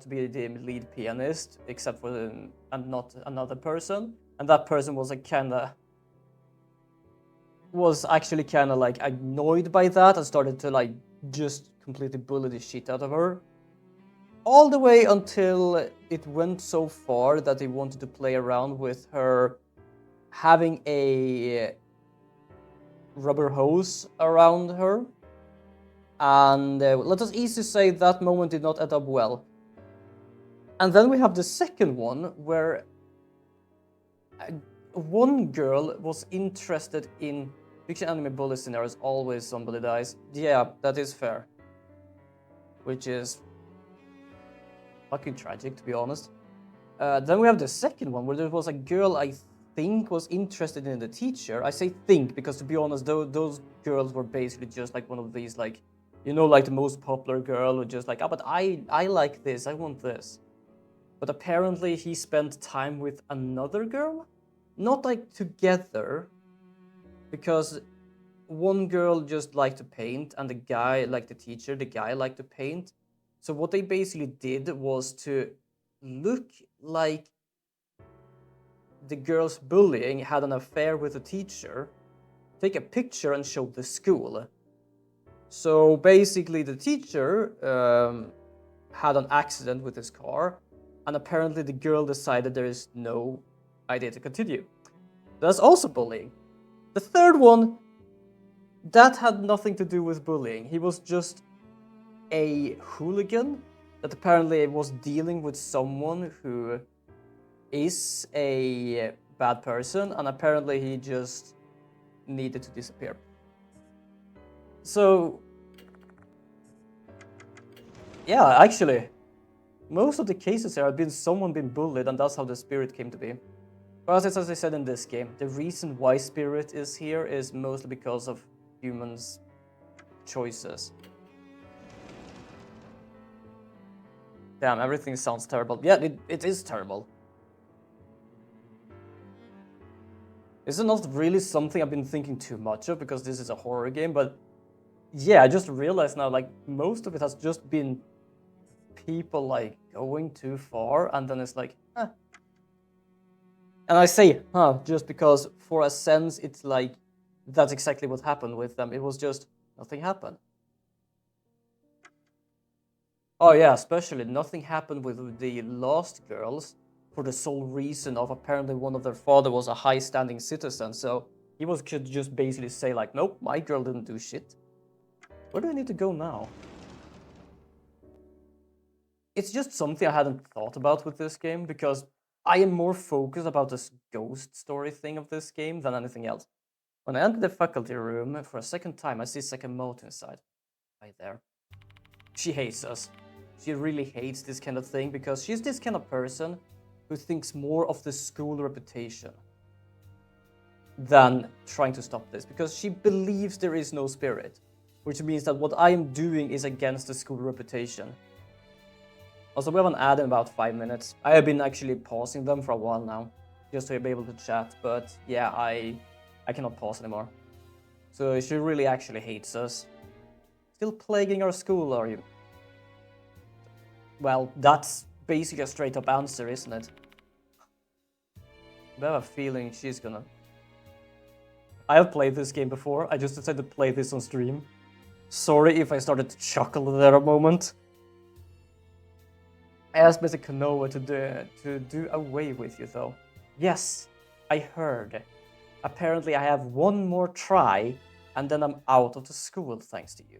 be the lead pianist, except for and not another person, and that person was actually kind of like annoyed by that and started to like just completely bully the shit out of her. All the way until it went so far that they wanted to play around with her having a rubber hose around her. And let us easily say that moment did not end up well. And then we have the second one where one girl was interested in fiction anime bully scenarios. Always somebody dies. Yeah, that is fair. Which is fucking tragic, to be honest. Then we have the second one where there was a girl I think was interested in the teacher. I say think because, to be honest, those girls were basically just like one of these, like, you know, like the most popular girl who just like, but I like this, I want this. But apparently he spent time with another girl, not like together, because one girl just liked to paint and the guy, like the teacher, the guy liked to paint. So what they basically did was to look like the girl's bullying had an affair with the teacher, take a picture and show the school. So basically the teacher had an accident with his car, and apparently the girl decided there is no idea to continue. That's also bullying. The third one, that had nothing to do with bullying. He was just a hooligan that apparently was dealing with someone who is a bad person, and apparently he just needed to disappear. So, yeah, actually, most of the cases here have been someone been bullied, and that's how the spirit came to be. But as I said in this game, the reason why Spirit is here is mostly because of humans' choices. Damn, everything sounds terrible. Yeah, it is terrible. This is not really something I've been thinking too much of because this is a horror game, but yeah, I just realized now, like, most of it has just been people, like, going too far, and then it's like, huh. And I say, huh, just because for a sense, it's like, that's exactly what happened with them. It was just, nothing happened. Oh yeah, especially nothing happened with the Lost Girls for the sole reason of apparently one of their father was a high-standing citizen, so he could just basically say like, nope, my girl didn't do shit. Where do I need to go now? It's just something I hadn't thought about with this game because I am more focused about this ghost story thing of this game than anything else. When I enter the faculty room for a second time, I see Sakamoto inside. Right there. She hates us. She really hates this kind of thing because she's this kind of person who thinks more of the school reputation than trying to stop this because she believes there is no spirit, which means that what I am doing is against the school reputation. Also, we have an ad in about 5 minutes. I have been actually pausing them for a while now, just to be able to chat, but yeah, I cannot pause anymore. So she really actually hates us. Still plaguing our school, are you? Well, that's basically a straight up answer, isn't it? I have a feeling she's gonna... I have played this game before, I just decided to play this on stream. Sorry if I started to chuckle there a moment. I asked Mr. Konoha to do away with you, though. Yes, I heard. Apparently I have one more try, and then I'm out of the school thanks to you.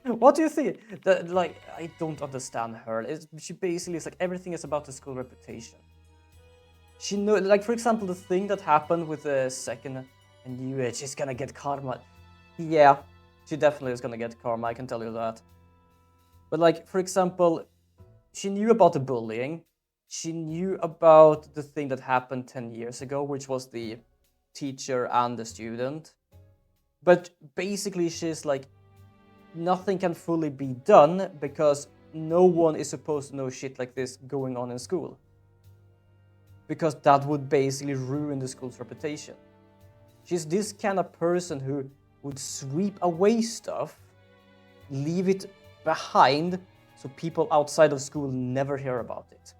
What do you think? Like, I don't understand her. She basically is like, everything is about the school reputation. She know, like, for example, the thing that happened with the second, I knew it, she's gonna get karma. Yeah, she definitely is gonna get karma, I can tell you that. But like, for example, she knew about the bullying. She knew about the thing that happened 10 years ago, which was the teacher and the student. But basically, she's like, nothing can fully be done because no one is supposed to know shit like this going on in school. Because that would basically ruin the school's reputation. She's this kind of person who would sweep away stuff, leave it behind, so people outside of school never hear about it.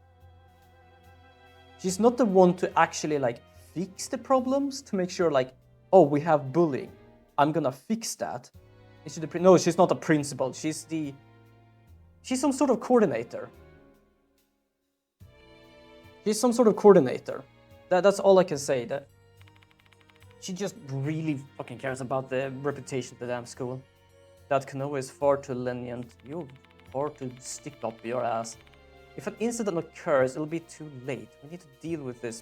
She's not the one to actually like fix the problems, to make sure like, oh, we have bullying, I'm gonna fix that. No, she's not a principal, she's some sort of coordinator. She's some sort of coordinator. That's all I can say. That she just really fucking cares about the reputation of the damn school. That Konoha is far too lenient. You're far too stick up your ass. If an incident occurs, it'll be too late. We need to deal with this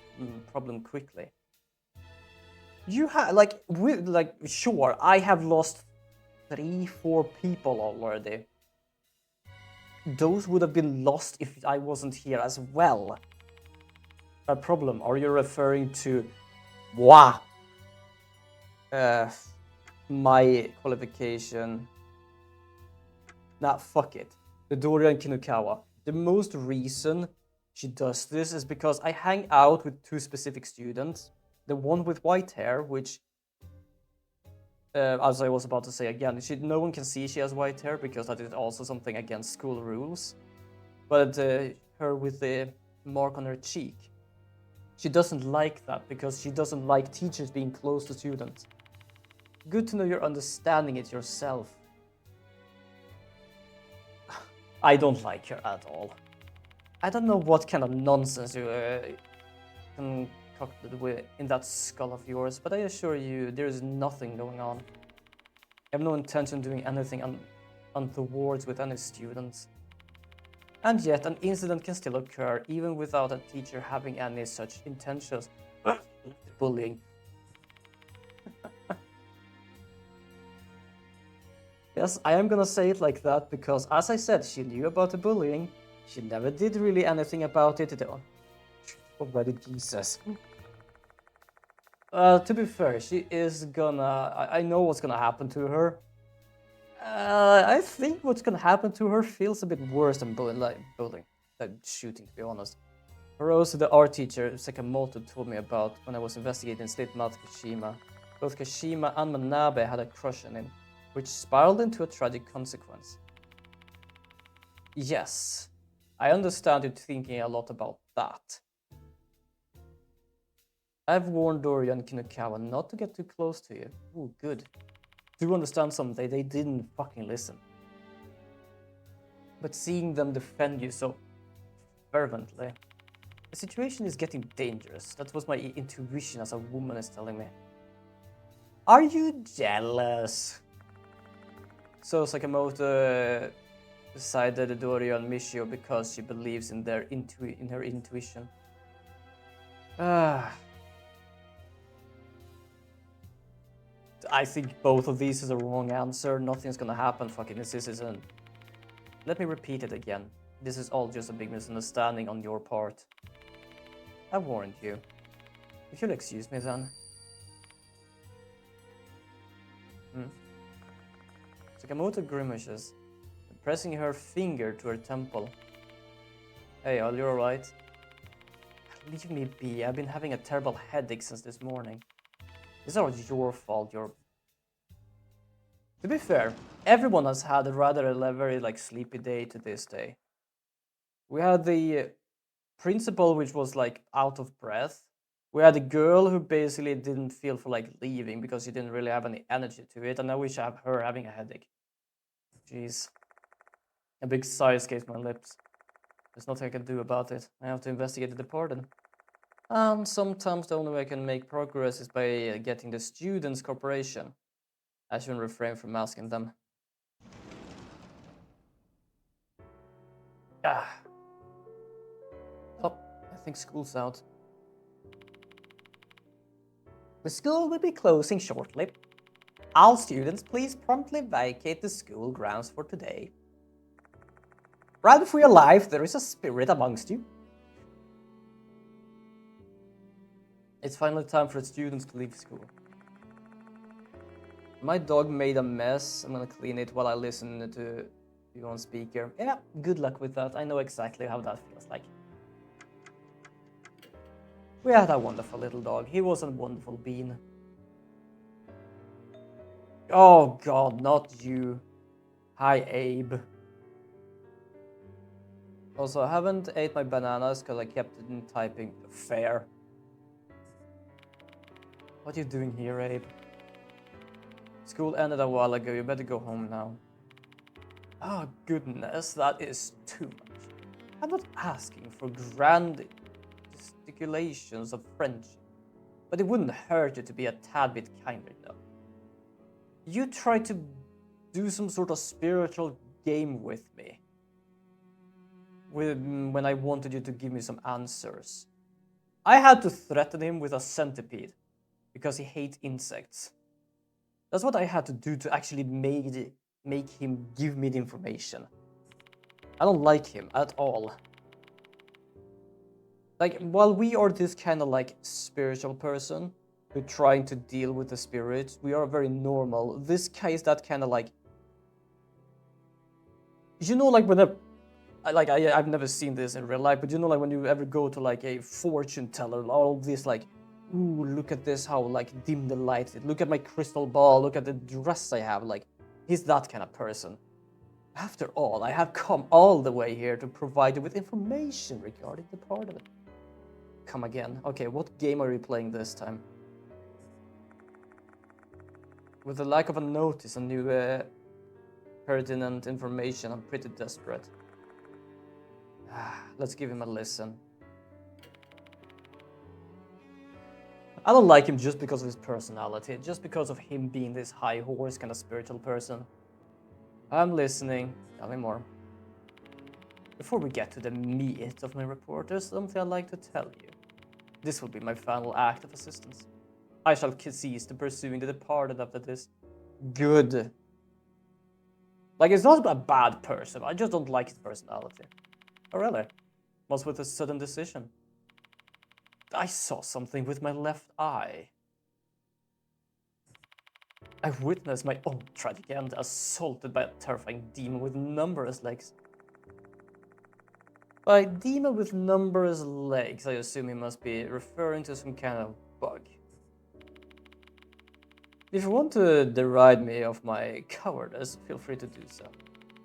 problem quickly. You have sure, I have lost 3-4 people already. Those would have been lost if I wasn't here as well. A problem? Are you referring to my qualification? Nah, fuck it. The Dorian Kinukawa. The most reason she does this is because I hang out with 2 specific students. The one with white hair, which, as I was about to say again, no one can see she has white hair because that is also something against school rules. But her with the mark on her cheek. She doesn't like that because she doesn't like teachers being close to students. Good to know you're understanding it yourself. I don't like her at all. I don't know what kind of nonsense you concocted in that skull of yours, but I assure you there is nothing going on. I have no intention of doing anything untoward with any students. And yet, an incident can still occur even without a teacher having any such intentions. Bullying. Yes, I am gonna say it like that because, as I said, she knew about the bullying. She never did really anything about it though. Already, Jesus. To be fair, she is gonna... I know what's gonna happen to her. I think what's gonna happen to her feels a bit worse than shooting, to be honest. Or also the art teacher Sakamoto told me about when I was investigating State Mount Kashima. Both Kashima and Manabe had a crush on him, which spiraled into a tragic consequence. Yes, I understand you thinking a lot about that. I've warned Dory and Kinukawa not to get too close to you. Ooh, good. Do understand something, they didn't fucking listen. But seeing them defend you so fervently, the situation is getting dangerous. That was my intuition as a woman is telling me. Are you jealous? So Sakamoto decided Dorio and Michio because she believes in her intuition. I think both of these is a wrong answer. Nothing's gonna happen. Fucking this isn't. Let me repeat it again. This is all just a big misunderstanding on your part. I warned you. If you'll excuse me then. Sakamoto grimaces, pressing her finger to her temple. Hey, are you alright? Leave me be. I've been having a terrible headache since this morning. It's not your fault, To be fair, everyone has had a very sleepy day to this day. We had the principal which was out of breath. We had a girl who basically didn't feel for leaving because she didn't really have any energy to it, and now we should have her having a headache. Jeez. A big sigh escapes my lips. There's nothing I can do about it. I have to investigate the department. And sometimes the only way I can make progress is by getting the students' cooperation. I shouldn't refrain from asking them. Oh, I think school's out. The school will be closing shortly. All students, please promptly vacate the school grounds for today. Run for your life, there is a spirit amongst you. It's finally time for the students to leave school. My dog made a mess. I'm gonna clean it while I listen to you on speaker. Yeah, good luck with that. I know exactly how that feels like. We had a wonderful little dog. He was a wonderful bean. Oh god, not you. Hi, Abe. Also, I haven't ate my bananas because I kept it in typing fair. What are you doing here, Abe? School ended a while ago, you better go home now. Oh goodness, that is too much. I'm not asking for grand gesticulations of friendship, but it wouldn't hurt you to be a tad bit kinder, though. You tried to do some sort of spiritual game with me. When I wanted you to give me some answers. I had to threaten him with a centipede because he hates insects. That's what I had to do to actually make him give me the information. I don't like him at all. While we are this kind of spiritual person who's trying to deal with the spirits, we are very normal. This guy is that kind of when I've never seen this in real life, but when you ever go to a fortune teller, all this ooh, look at this, how dim the light is. Look at my crystal ball, look at the dress I have. He's that kind of person. After all, I have come all the way here to provide you with information regarding the part of it. Come again. Okay, what game are you playing this time? With the lack of a notice and new pertinent information, I'm pretty desperate. Let's give him a listen. I don't like him just because of his personality, just because of him being this high horse kind of spiritual person. I'm listening. Tell me more. Before we get to the meat of my report, there's something I'd like to tell you. This will be my final act of assistance. I shall cease to pursuing the departed after this. Good. It's not a bad person, I just don't like his personality. Oh really? What's with a sudden decision? I saw something with my left eye. I witnessed my own tragic end assaulted by a terrifying demon with numberless legs. By demon with numberless legs, I assume he must be referring to some kind of bug. If you want to deride me of my cowardice, feel free to do so.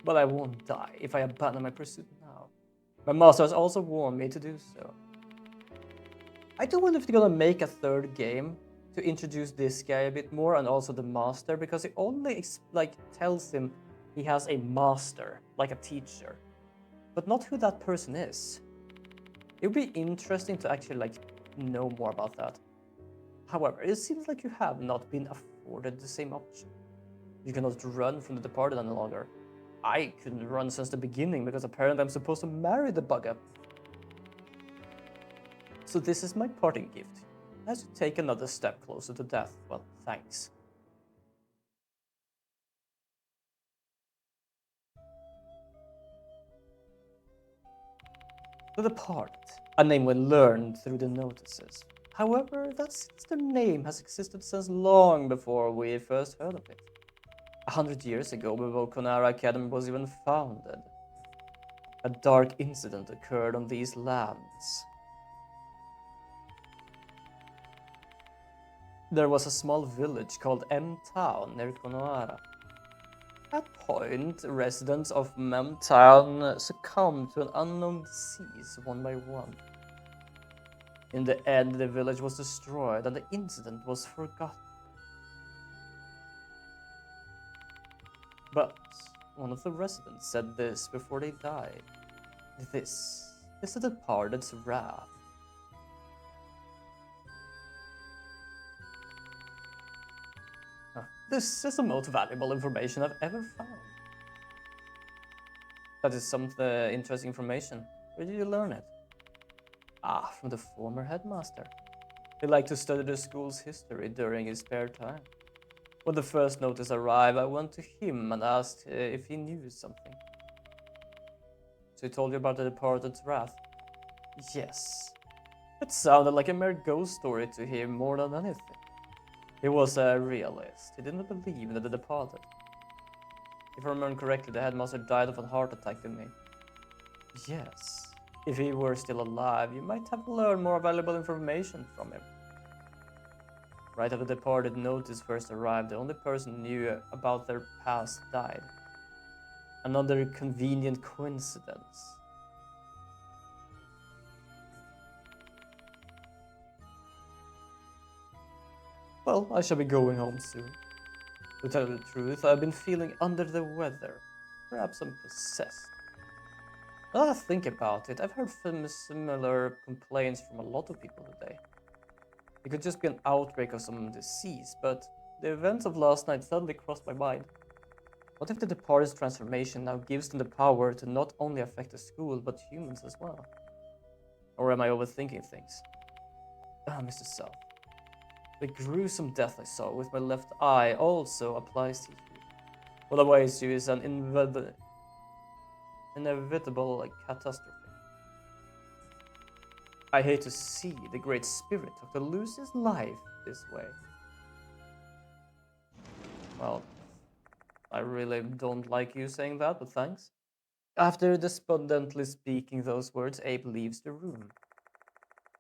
But I won't die if I abandon my pursuit now. My master has also warned me to do so. I do wonder if they're gonna make a third game to introduce this guy a bit more and also the master, because he only tells him he has a master, like a teacher, but not who that person is. It would be interesting to actually know more about that. However, it seems like you have not been afforded the same option. You cannot run from the departed any longer. I couldn't run since the beginning because apparently I'm supposed to marry the bugger. So this is my parting gift. As you take another step closer to death, well, thanks. The Departed, a name we learned through the notices. However, that sinister name has existed since long before we first heard of it. 100 years ago, before Konara Academy was even founded, a dark incident occurred on these lands. There was a small village called M-Town near Konohara. At that point, residents of M-Town succumbed to an unknown disease one by one. In the end, the village was destroyed and the incident was forgotten. But one of the residents said this before they died. This is the departed's wrath. This is the most valuable information I've ever found. That is some interesting information. Where did you learn it? Ah, from the former headmaster. He liked to study the school's history during his spare time. When the first notice arrived, I went to him and asked if he knew something. So he told you about the departed's wrath? Yes. It sounded like a mere ghost story to him more than anything. He was a realist. He didn't believe in the departed. If I remember correctly, the headmaster died of a heart attack in me. Yes. If he were still alive, you might have learned more valuable information from him. Right after the departed notice first arrived, the only person who knew about their past died. Another convenient coincidence. Well, I shall be going home soon. To tell you the truth, I've been feeling under the weather. Perhaps I'm possessed. Now that I think about it, I've heard similar complaints from a lot of people today. It could just be an outbreak of some disease, but the events of last night suddenly crossed my mind. What if the departed's transformation now gives them the power to not only affect the school, but humans as well? Or am I overthinking things? Ah, Mr. South. The gruesome death I saw with my left eye also applies to you. What awaits you is an inevitable catastrophe. I hate to see the great spirit of to lose his life this way. Well, I really don't like you saying that, but thanks. After despondently speaking those words, Abe leaves the room.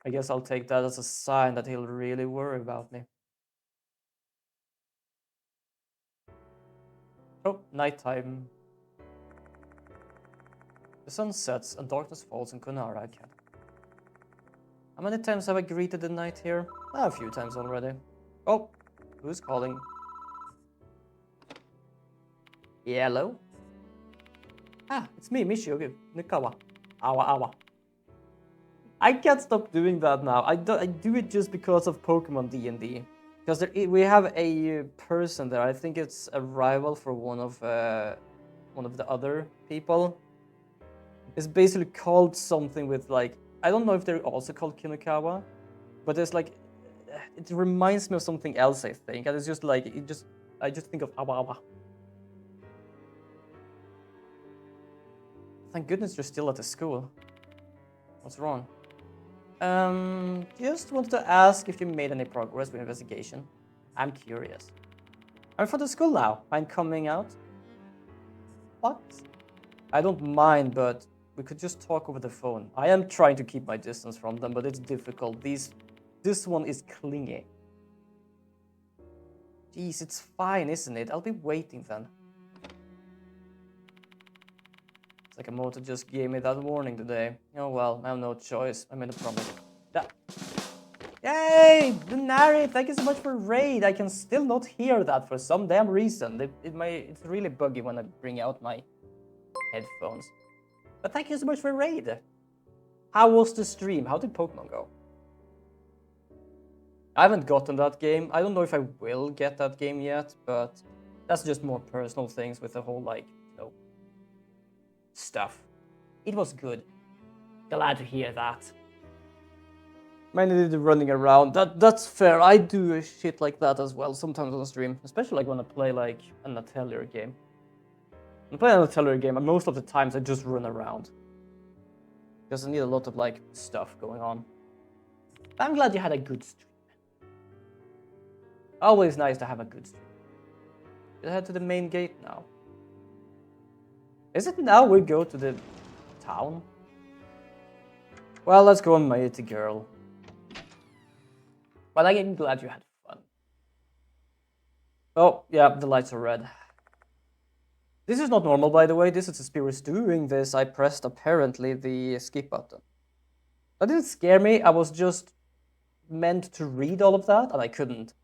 I guess I'll take that as a sign that he'll really worry about me. Oh, nighttime. The sun sets and darkness falls in Konara Academy. How many times have I greeted the night here? A few times already. Oh, who's calling? Hello? Ah, it's me, Michio Nikawa. Awa. I can't stop doing that now. I do it just because of Pokemon D&D. Because we have a person there. I think it's a rival for one of the other people. It's basically called something with I don't know if they're also called Kinukawa, but there's it reminds me of something else, I think, and it's just I just think of Awa. Thank goodness you're still at the school. What's wrong? Just wanted to ask if you made any progress with investigation. I'm curious. I'm from the school now. I'm coming out. What? I don't mind, but we could just talk over the phone. I am trying to keep my distance from them, but it's difficult. This one is clingy. Jeez, it's fine, isn't it? I'll be waiting then. Sakamoto just gave me that warning today. Oh well, I have no choice. I made a promise. Yay! Denari, thank you so much for raid. I can still not hear that for some damn reason. It's really buggy when I bring out my headphones. But thank you so much for raid. How was the stream? How did Pokemon go? I haven't gotten that game. I don't know if I will get that game yet, but that's just more personal things with the whole, like, you know, stuff. It was good. Glad to hear that. Mainly the running around. That's fair. I do a shit like that as well sometimes on stream, especially like when I play like an Atelier game. When I play an Atelier game, and most of the times I just run around because I need a lot of like stuff going on. But I'm glad you had a good stream. Always nice to have a good stream. Let's head to the main gate now. Is it now we go to the town? Well, let's go and meet the girl. But I'm glad you had fun. Oh, yeah, the lights are red. This is not normal, by the way. This is the spirits doing this. I pressed, apparently, the skip button. That didn't scare me. I was just meant to read all of that, and I couldn't.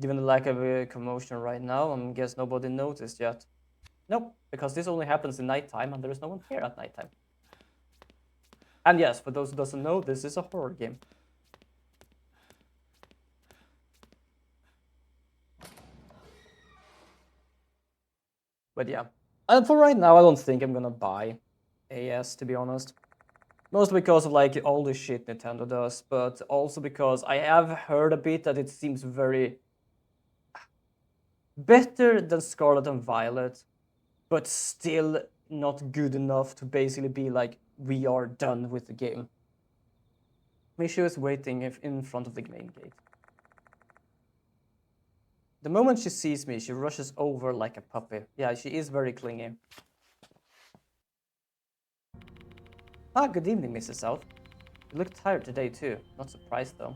Given the lack of a commotion right now, I guess nobody noticed yet. Nope, because this only happens in nighttime, and there is no one here at nighttime. And yes, for those who doesn't know, this is a horror game. But yeah, and for right now, I don't think I'm gonna buy AS, to be honest. Mostly because of like all the shit Nintendo does, but also because I have heard a bit that it seems very better than Scarlet and Violet, but still not good enough to basically be like, we are done with the game. Mishu is waiting in front of the main gate. The moment she sees me, she rushes over like a puppy. Yeah, she is very clingy. Ah, good evening, Mrs. South. You look tired today too. Not surprised though.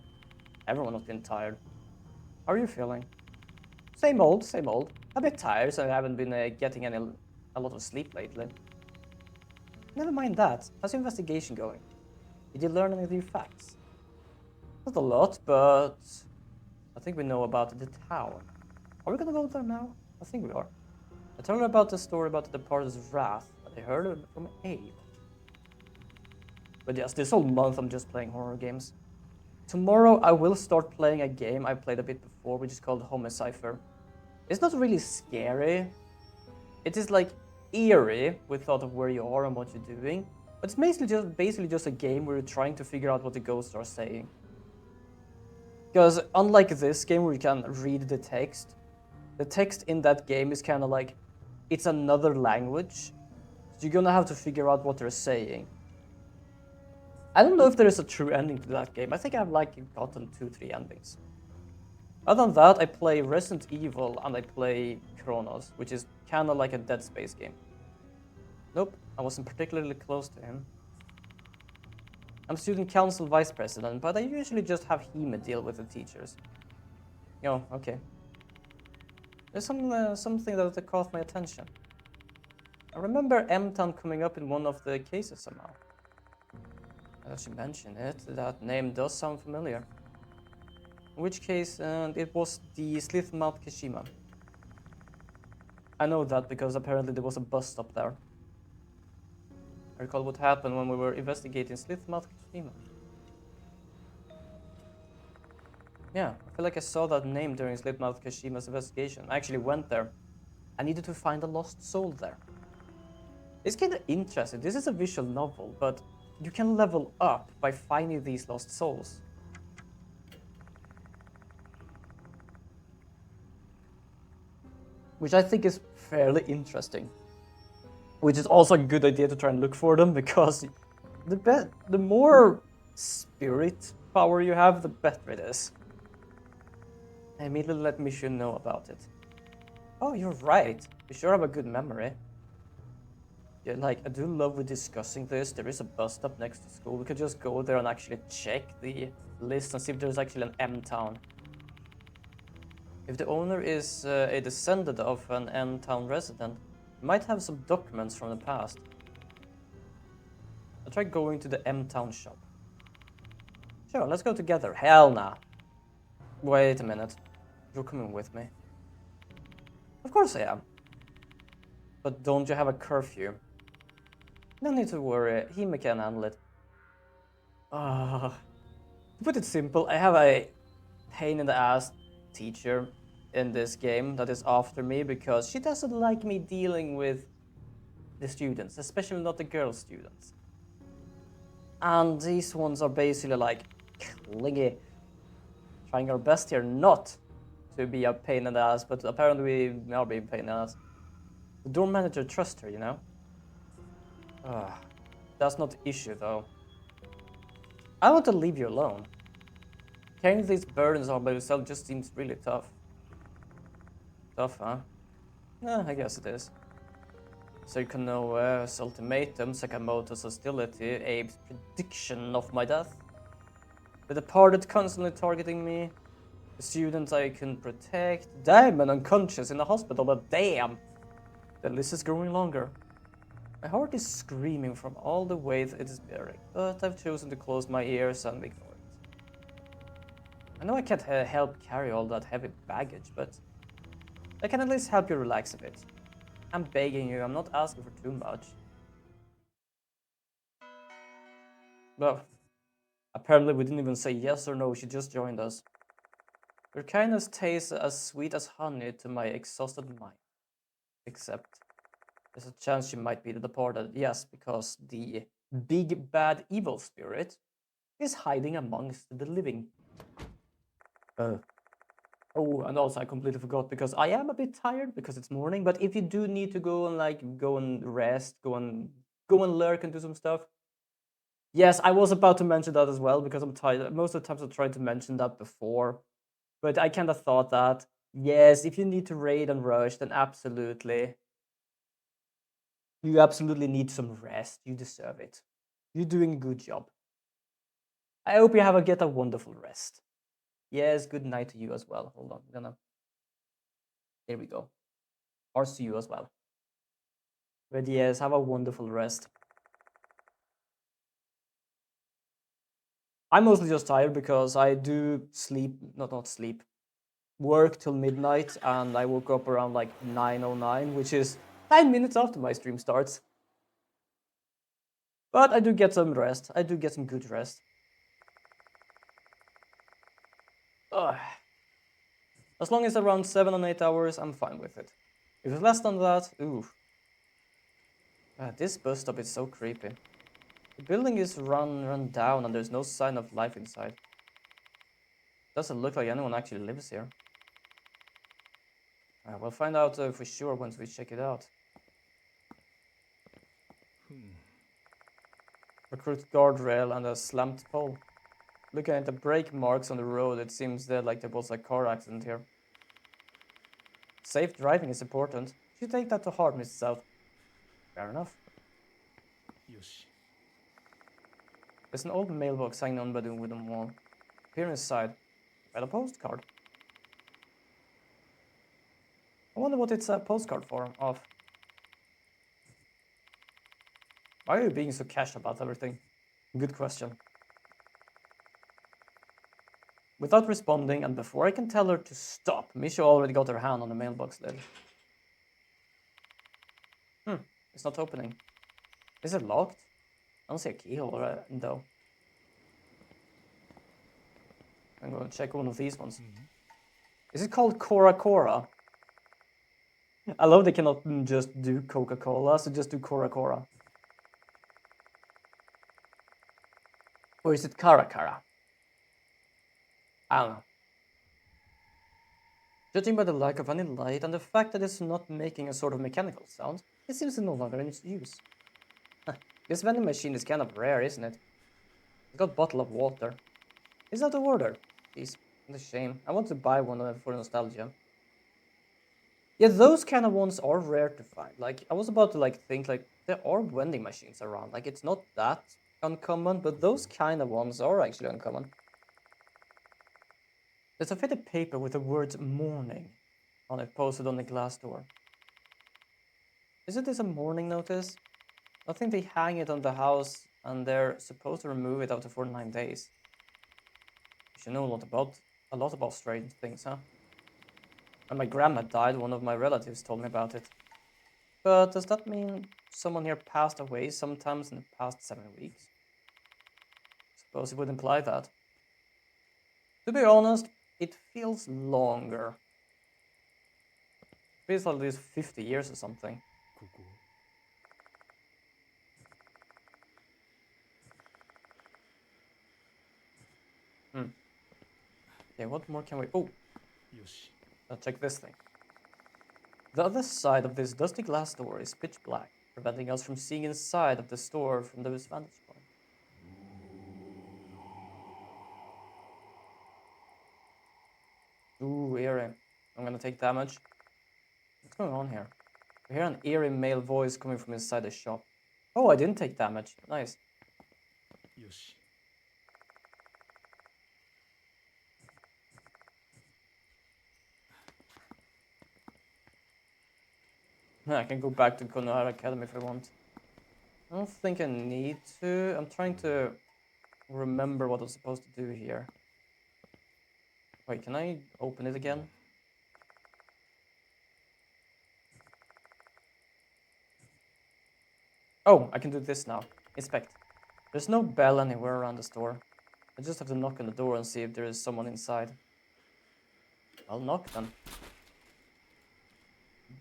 Everyone has been tired. How are you feeling? Same old, same old. A bit tired, so I haven't been getting a lot of sleep lately. Never mind that. How's your investigation going? Did you learn any new facts? Not a lot, but I think we know about the town. Are we gonna go there now? I think we are. I told her about the story about the departed's wrath, but I heard it from Abe. But yes, this whole month I'm just playing horror games. Tomorrow I will start playing a game I played a bit before, which is called Homicipher. It's not really scary. It is like eerie with thought of where you are and what you're doing. But it's basically just a game where you're trying to figure out what the ghosts are saying. Because unlike this game where you can read the text in that game is kind of like, it's another language. So you're gonna have to figure out what they're saying. I don't know if there is a true ending to that game. I think I've like gotten 2-3 endings. Other than that, I play Resident Evil and I play Chronos, which is kind of like a Dead Space game. Nope, I wasn't particularly close to him. I'm student council vice president, but I usually just have him deal with the teachers. Oh, okay. There's something that caught my attention. I remember M-Town coming up in one of the cases somehow. Now that you mention it, that name does sound familiar. In which case, it was the Slithmouth Kashima. I know that because apparently there was a bus stop there. I recall what happened when we were investigating Slithmouth Kashima. Yeah, I feel like I saw that name during Slithmouth Kashima's investigation. I actually went there. I needed to find a lost soul there. It's kind of interesting. This is a visual novel, but you can level up by finding these lost souls. Which I think is fairly interesting. which is also a good idea to try and look for them, because the more spirit power you have, the better it is. I immediately let Mishu know about it. Oh, you're right. You sure have a good memory. Yeah, like, I do love with discussing this. There is a bus stop next to school. We could just go there and actually check the list and see if there's actually an M-town. If the owner is a descendant of an M-town resident, he might have some documents from the past. I'll try going to the M-town shop. Sure, let's go together. Hell nah. Wait a minute. You're coming with me. Of course I am. But don't you have a curfew? No need to worry, he can handle it. To put it simple, I have a pain in the ass teacher in this game that is after me because she doesn't like me dealing with the students, especially not the girl students. And these ones are basically like clingy, trying our best here not to be a pain in the ass, but apparently we are being a pain in the ass. The dorm manager trusts her, you know? That's not the issue though. I want to leave you alone. Carrying these burdens all by yourself just seems really tough. Tough, huh? I guess it is. Konoe's ultimatum, Sakamoto's hostility, Abe's prediction of my death. The departed constantly targeting me. The students I couldn't protect. Diamond unconscious in the hospital, but damn! The list is growing longer. My heart is screaming from all the weight it is bearing, but I've chosen to close my ears and ignore it. I know I can't help carry all that heavy baggage, but I can at least help you relax a bit. I'm begging you, I'm not asking for too much. Well, apparently we didn't even say yes or no, she just joined us. Your kindness tastes as sweet as honey to my exhausted mind. Except, there's a chance she might be the departed, yes, because the big bad evil spirit is hiding amongst the living. Oh, and also I completely forgot because I am a bit tired because it's morning. But if you do need to go and go and rest, go and lurk and do some stuff. Yes, I was about to mention that as well because I'm tired. Most of the times I tried to mention that before, but I kind of thought that yes, if you need to raid and rush, then absolutely, you absolutely need some rest. You deserve it. You're doing a good job. I hope you get a wonderful rest. Yes, good night to you as well. Hold on, there we go. Or to you as well. But yes, have a wonderful rest. I'm mostly just tired because I do sleep, not sleep, work till midnight, and I woke up around like 9:09, which is 9 minutes after my stream starts. But I do get some rest. I do get some good rest. Ugh. As long as around 7 and 8 hours, I'm fine with it. If it's less than that, oof. This bus stop is so creepy. The building is run down and there's no sign of life inside. Doesn't look like anyone actually lives here. We'll find out for sure once we check it out. A crooked guardrail and a slammed pole. Looking at the brake marks on the road, it seems like there was a car accident here. Safe driving is important. You take that to heart, Mr. South. Fair enough. There's an old mailbox hanging on by the wooden wall. Here inside, write a postcard. I wonder what it's a postcard of. Why are you being so cash about everything? Good question. Without responding, and before I can tell her to stop, Misha already got her hand on the mailbox lid. It's not opening. Is it locked? I don't see a keyhole though. I'm going to check one of these ones. Is it called Cora Cora? I love they cannot just do Coca-Cola, so just do Cora Cora. Or is it Cara Cara? I don't know. Judging by the lack of any light and the fact that it's not making a sort of mechanical sound, it seems to no longer in its use. This vending machine is kind of rare, isn't it? It's got a bottle of water. Is that the order? Jeez, what a shame. I want to buy one for nostalgia. Yeah, those kind of ones are rare to find. Like, I was about to think there are vending machines around. Like, it's not that uncommon, but those kind of ones are actually uncommon. There's a faded paper with the words "morning" on it posted on the glass door. Isn't this a morning notice? I think they hang it on the house and they're supposed to remove it after 49 days. You should know a lot about strange things, huh? When my grandma died, one of my relatives told me about it. But does that mean someone here passed away sometimes in the past 7 weeks? Suppose it would imply that. To be honest, it feels longer. It feels like at least 50 years or something. Okay, what more can we... Oh, let's check this thing. The other side of this dusty glass door is pitch black, preventing us from seeing inside of the store from this vantage point. Ooh, eerie. I'm gonna take damage. What's going on here? I hear an eerie male voice coming from inside the shop. Oh, I didn't take damage. Nice. I can go back to Konohara Academy if I want. I don't think I need to. I'm trying to remember what I was supposed to do here. Wait, can I open it again? Oh, I can do this now. Inspect. There's no bell anywhere around the store. I just have to knock on the door and see if there is someone inside. I'll knock then.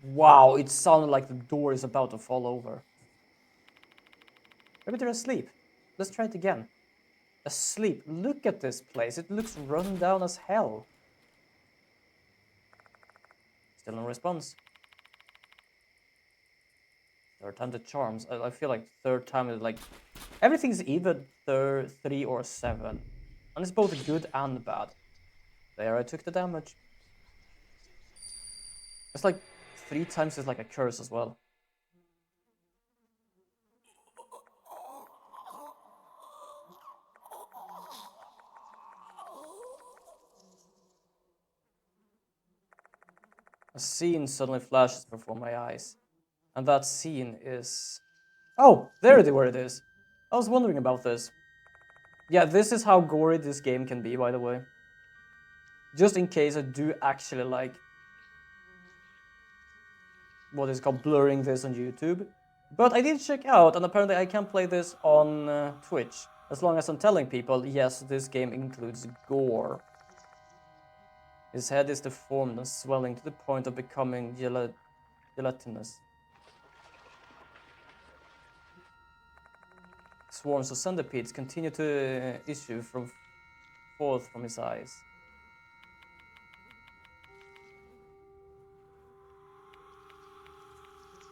Wow, it sounded like the door is about to fall over. Maybe they're asleep. Let's try it again. Asleep. Look at this place. It looks run down as hell. Still no response. Third time the charms. I feel like third time is like... Everything's either 3 or 7. And it's both good and bad. There I took the damage. It's like 3 times is like a curse as well. A scene suddenly flashes before my eyes. And that scene is... Oh, where it is. I was wondering about this. Yeah, this is how gory this game can be, by the way. Just in case I do actually like... what is called blurring this on YouTube. But I did check out, and apparently I can play this on Twitch. As long as I'm telling people, yes, this game includes gore. His head is deformed and swelling to the point of becoming gelatinous. Swarms of centipedes continue to issue forth from his eyes.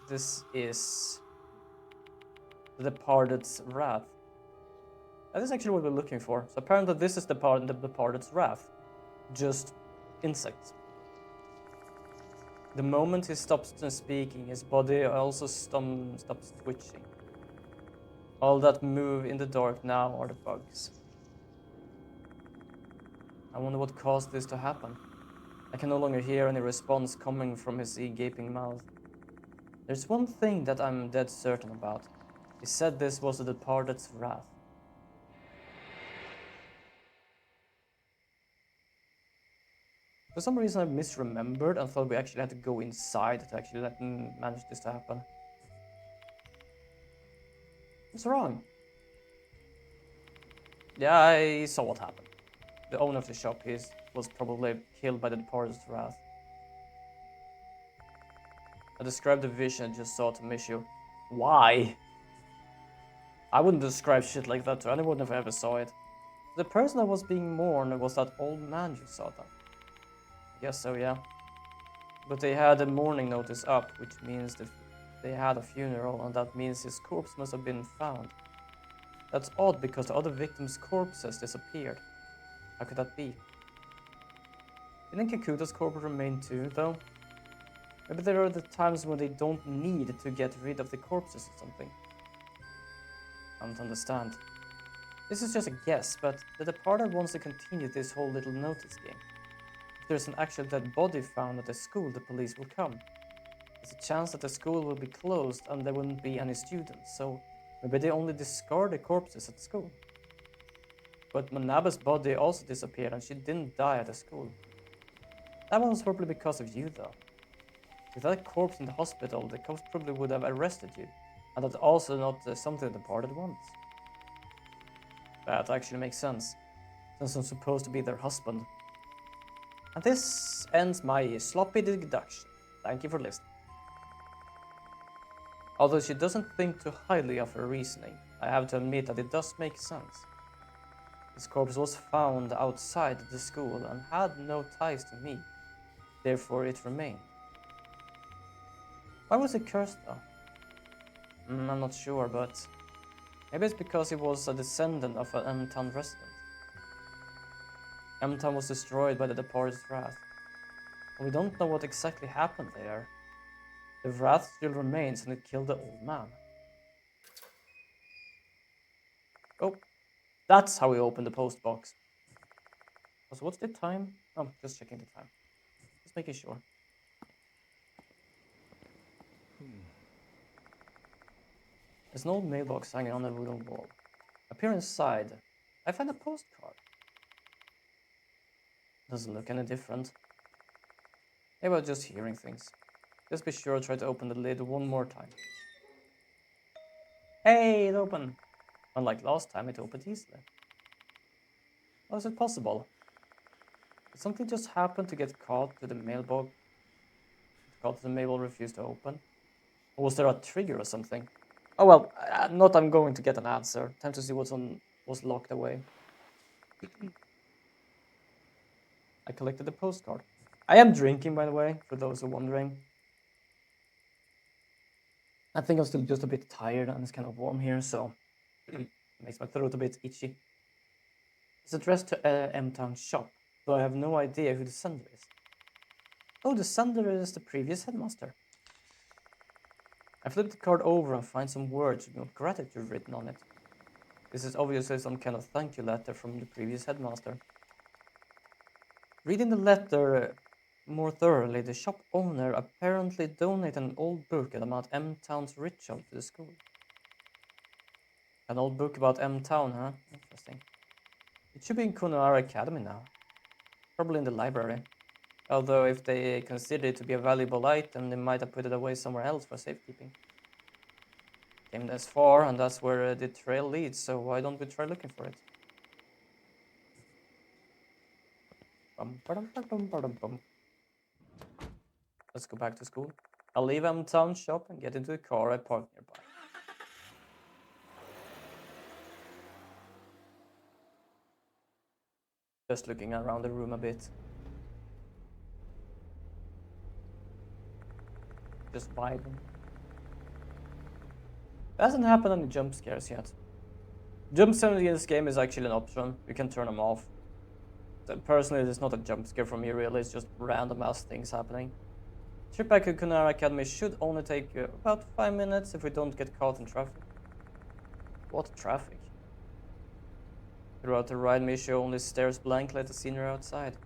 This is the Departed's Wrath. That is actually what we're looking for. So apparently this is the Departed's Wrath. Just insects. The moment he stops speaking, his body also stops twitching. All that move in the dark now are the bugs. I wonder what caused this to happen. I can no longer hear any response coming from his gaping mouth. There's one thing that I'm dead certain about. He said this was the Departed's Wrath. For some reason I misremembered and thought we actually had to go inside to actually manage this to happen. What's wrong? Yeah, I saw what happened. The owner of the shop was probably killed by the Departed's Wrath. I described the vision I just saw to Mishu. Why? I wouldn't describe shit like that to anyone if I ever saw it. The person that was being mourned was that old man you saw then. I guess so, yeah. But they had a mourning notice up, which means that they had a funeral, and that means his corpse must have been found. That's odd because the other victims' corpses disappeared. How could that be? Didn't Kakuta's corpse remain too, though? Maybe there are the times when they don't need to get rid of the corpses or something. I don't understand. This is just a guess, but the departed wants to continue this whole little notice game. If there's an actual dead body found at the school, the police will come. There's a chance that the school will be closed and there wouldn't be any students, so maybe they only discard the corpses at school. But Manabe's body also disappeared and she didn't die at the school. That one was probably because of you, though. With that corpse in the hospital, the cops probably would have arrested you, and that's also not something the departed wants. That actually makes sense, since I'm supposed to be their husband. And this ends my sloppy deduction. Thank you for listening. Although she doesn't think too highly of her reasoning, I have to admit that it does make sense. This corpse was found outside the school and had no ties to me, therefore it remained. Why was it cursed though? I'm not sure, but maybe it's because he was a descendant of an M-Town resident. M-Town was destroyed by the departed's wrath. And we don't know what exactly happened there. The wrath still remains and it killed the old man. Oh, that's how we open the post box. So what's the time? Oh, just checking the time. Just making sure. There's an old mailbox hanging on the wooden wall. I peer inside. I find a postcard. Doesn't look any different. Maybe I'm just hearing things. Just be sure to try to open the lid one more time. Hey, it opened! Unlike last time, it opened easily. How is it possible? Did something just happen to get caught to the mailbox? Caught to the mail refused to open? Or was there a trigger or something? Oh well, not I'm going to get an answer. Time to see what's was locked away. I collected the postcard. I am drinking, by the way, for those who are wondering. I think I'm still just a bit tired and it's kind of warm here, so it makes my throat a bit itchy. It's addressed to M-Town shop, though I have no idea who the sender is. Oh, the sender is the previous headmaster. I flip the card over and find some words with gratitude written on it. This is obviously some kind of thank you letter from the previous headmaster. Reading the letter more thoroughly, the shop owner apparently donated an old book about M-Town's ritual to the school. An old book about M-Town, huh? Interesting. It should be in Konohara Academy now. Probably in the library. Although if they consider it to be a valuable item, they might have put it away somewhere else for safekeeping. Came this far, and that's where the trail leads, so why don't we try looking for it? Let's go back to school. I'll leave M-Town shop and get into the car I parked nearby. Just looking around the room a bit. Just vibing. There hasn't happened any jump scares yet. Jump scares in this game is actually an option. You can turn them off. So personally, it's not a jump scare for me really, it's just random ass things happening. Trip back to Konohara Academy should only take about 5 minutes if we don't get caught in traffic. What traffic? Throughout the ride, Misha only stares blankly at the scenery outside.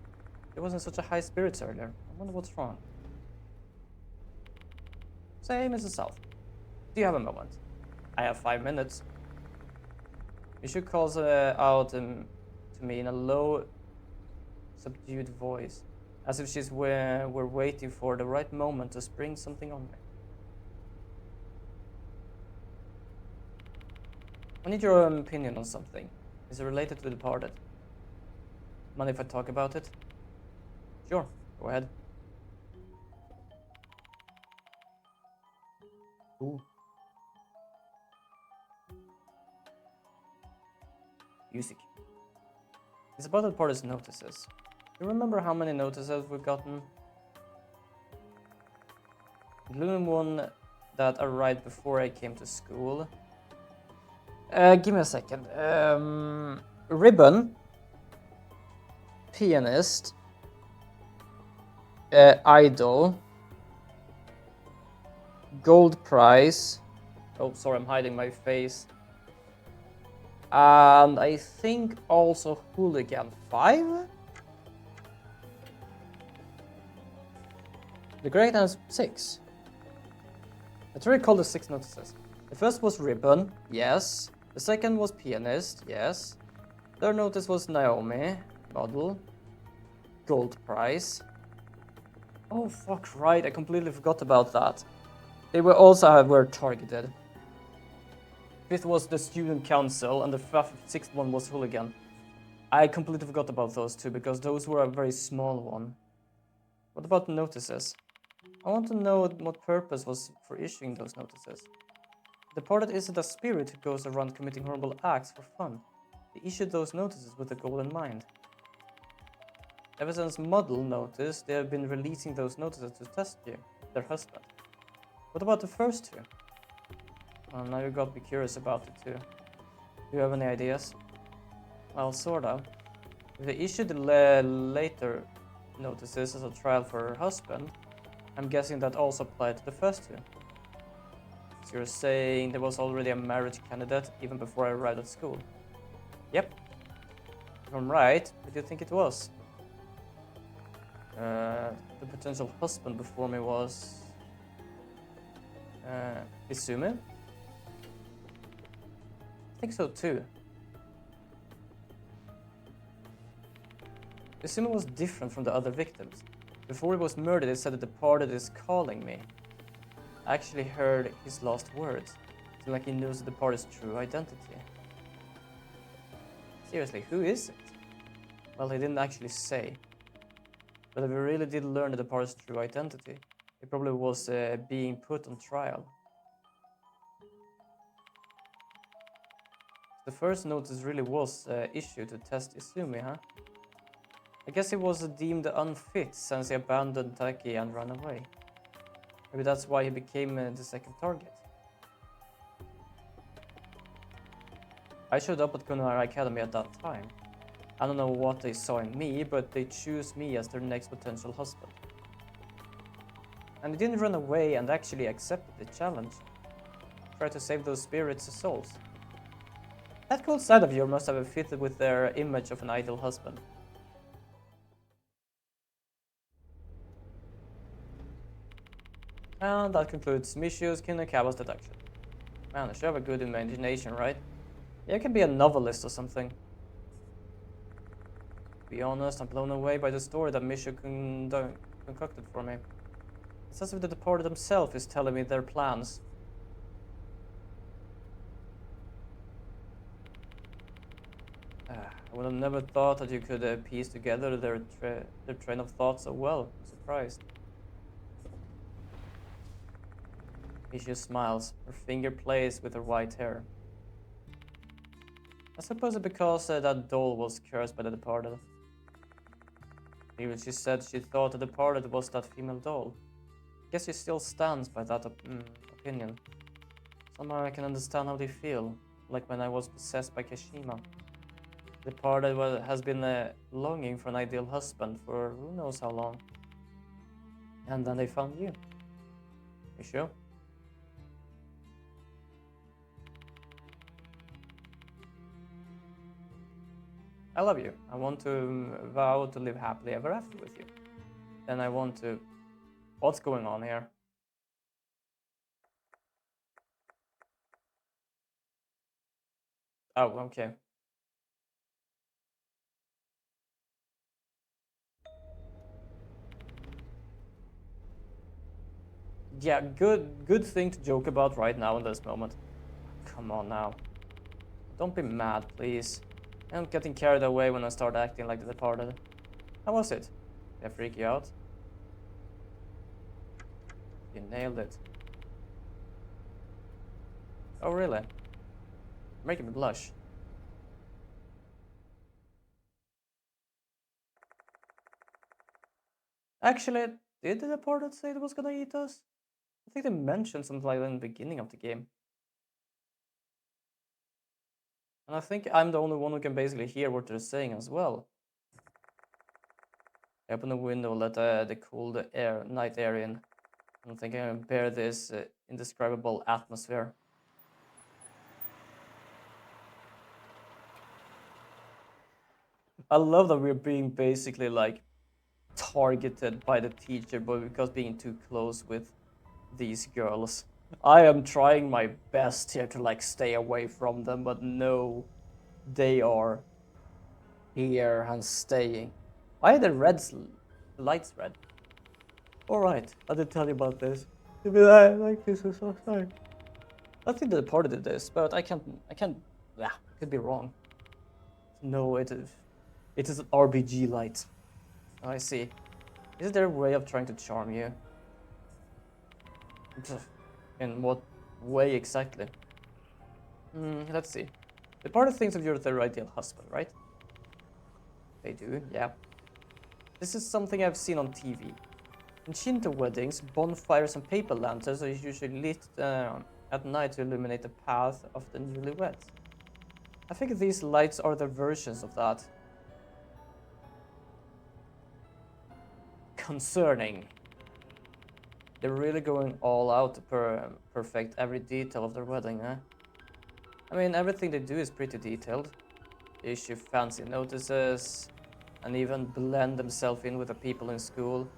It wasn't such a high spirits earlier. I wonder what's wrong. Say, Mrs. South, do you have a moment? I have 5 minutes. Misha calls out to me in a low, subdued voice, as if she's we're waiting for the right moment to spring something on me. I need your opinion on something. Is it related to the departed? Mind if I talk about it? Sure, go ahead. Ooh. Music. It's about the departed's notices. You remember how many notices we've gotten? including one that arrived before I came to school. Give me a second. Ribbon, pianist, idol, gold prize. Oh, sorry, I'm hiding my face. And I think also hooligan 5. The correct answer is 6. Let's recall the 6 notices. The first was ribbon, yes. The second was pianist, yes. Third notice was Naomi, model, gold prize. Oh fuck, right, I completely forgot about that. They were also were targeted. Fifth was the student council, and the sixth one was hooligan. I completely forgot about those two because those were a very small one. What about the notices? I want to know what purpose was for issuing those notices. The departed isn't a spirit who goes around committing horrible acts for fun. They issued those notices with a goal in mind. Ever since Model noticed, they have been releasing those notices to test you, their husband. What about the first two? Well, now you got me curious about it too. Do you have any ideas? Well, sort of. If they issued the later notices as a trial for her husband, I'm guessing that also applied to the first two. So you're saying there was already a marriage candidate even before I arrived at school? Yep. If I'm right, what do you think it was? The potential husband before me was... Izumi? I think so too. Izumi was different from the other victims. Before he was murdered, he said the departed is calling me. I actually heard his last words. It's like he knows the departed's true identity. Seriously, who is it? Well, he didn't actually say. But if we really did learn the departed's true identity, it probably was being put on trial. The first notice really was issued to test Izumi, huh? I guess he was deemed unfit since he abandoned Taki and ran away. Maybe that's why he became the second target. I showed up at Konohara Academy at that time. I don't know what they saw in me, but they chose me as their next potential husband. And he didn't run away and actually accepted the challenge. Try to save those spirits' souls. That cool side of you must have fitted with their image of an ideal husband. And that concludes Michio's Kinakawa's deduction. Man, I should have a good imagination, right? Yeah, I can be a novelist or something. To be honest, I'm blown away by the story that Michio concocted for me. It's as if the departed himself is telling me their plans. I would have never thought that you could piece together their train of thought so well. I'm surprised. Michio smiles. Her finger plays with her white hair. I suppose it's because that doll was cursed by the departed. Even she said she thought the departed was that female doll. Guess she still stands by that opinion. Somehow I can understand how they feel, like when I was possessed by Kashima. The departed has been longing for an ideal husband for who knows how long. And then they found you. You sure? I love you. I want to vow to live happily ever after with you. Then I want to... What's going on here? Oh, okay. Yeah, good thing to joke about right now in this moment. Come on now. Don't be mad, please. I'm getting carried away when I start acting like the departed. How was it? Did I freak you out? You nailed it. Oh, really? You're making me blush. Actually, did the departed say it was gonna eat us? I think they mentioned something like that in the beginning of the game. And I think I'm the only one who can basically hear what they're saying as well. I open the window, let the cool air, night air in. I don't think I can bear this indescribable atmosphere. I love that we're being basically like targeted by the teacher, but because being too close with these girls. I am trying my best here to like stay away from them, but no, they are here and staying. Why are the lights red? Alright, I did tell you about this. I like this is so sorry. I think the party did this, but I can't, yeah, could be wrong. No, it is an RBG light. Oh, I see. Is there a way of trying to charm you? In what way exactly? Let's see. The party thinks that you're their ideal husband, right? They do, yeah. This is something I've seen on TV. In Shinto weddings, bonfires and paper lanterns are usually lit at night to illuminate the path of the newlyweds. I think these lights are the versions of that. Concerning. They're really going all out to perfect every detail of their wedding, eh? I mean, everything they do is pretty detailed. They issue fancy notices, and even blend themselves in with the people in school.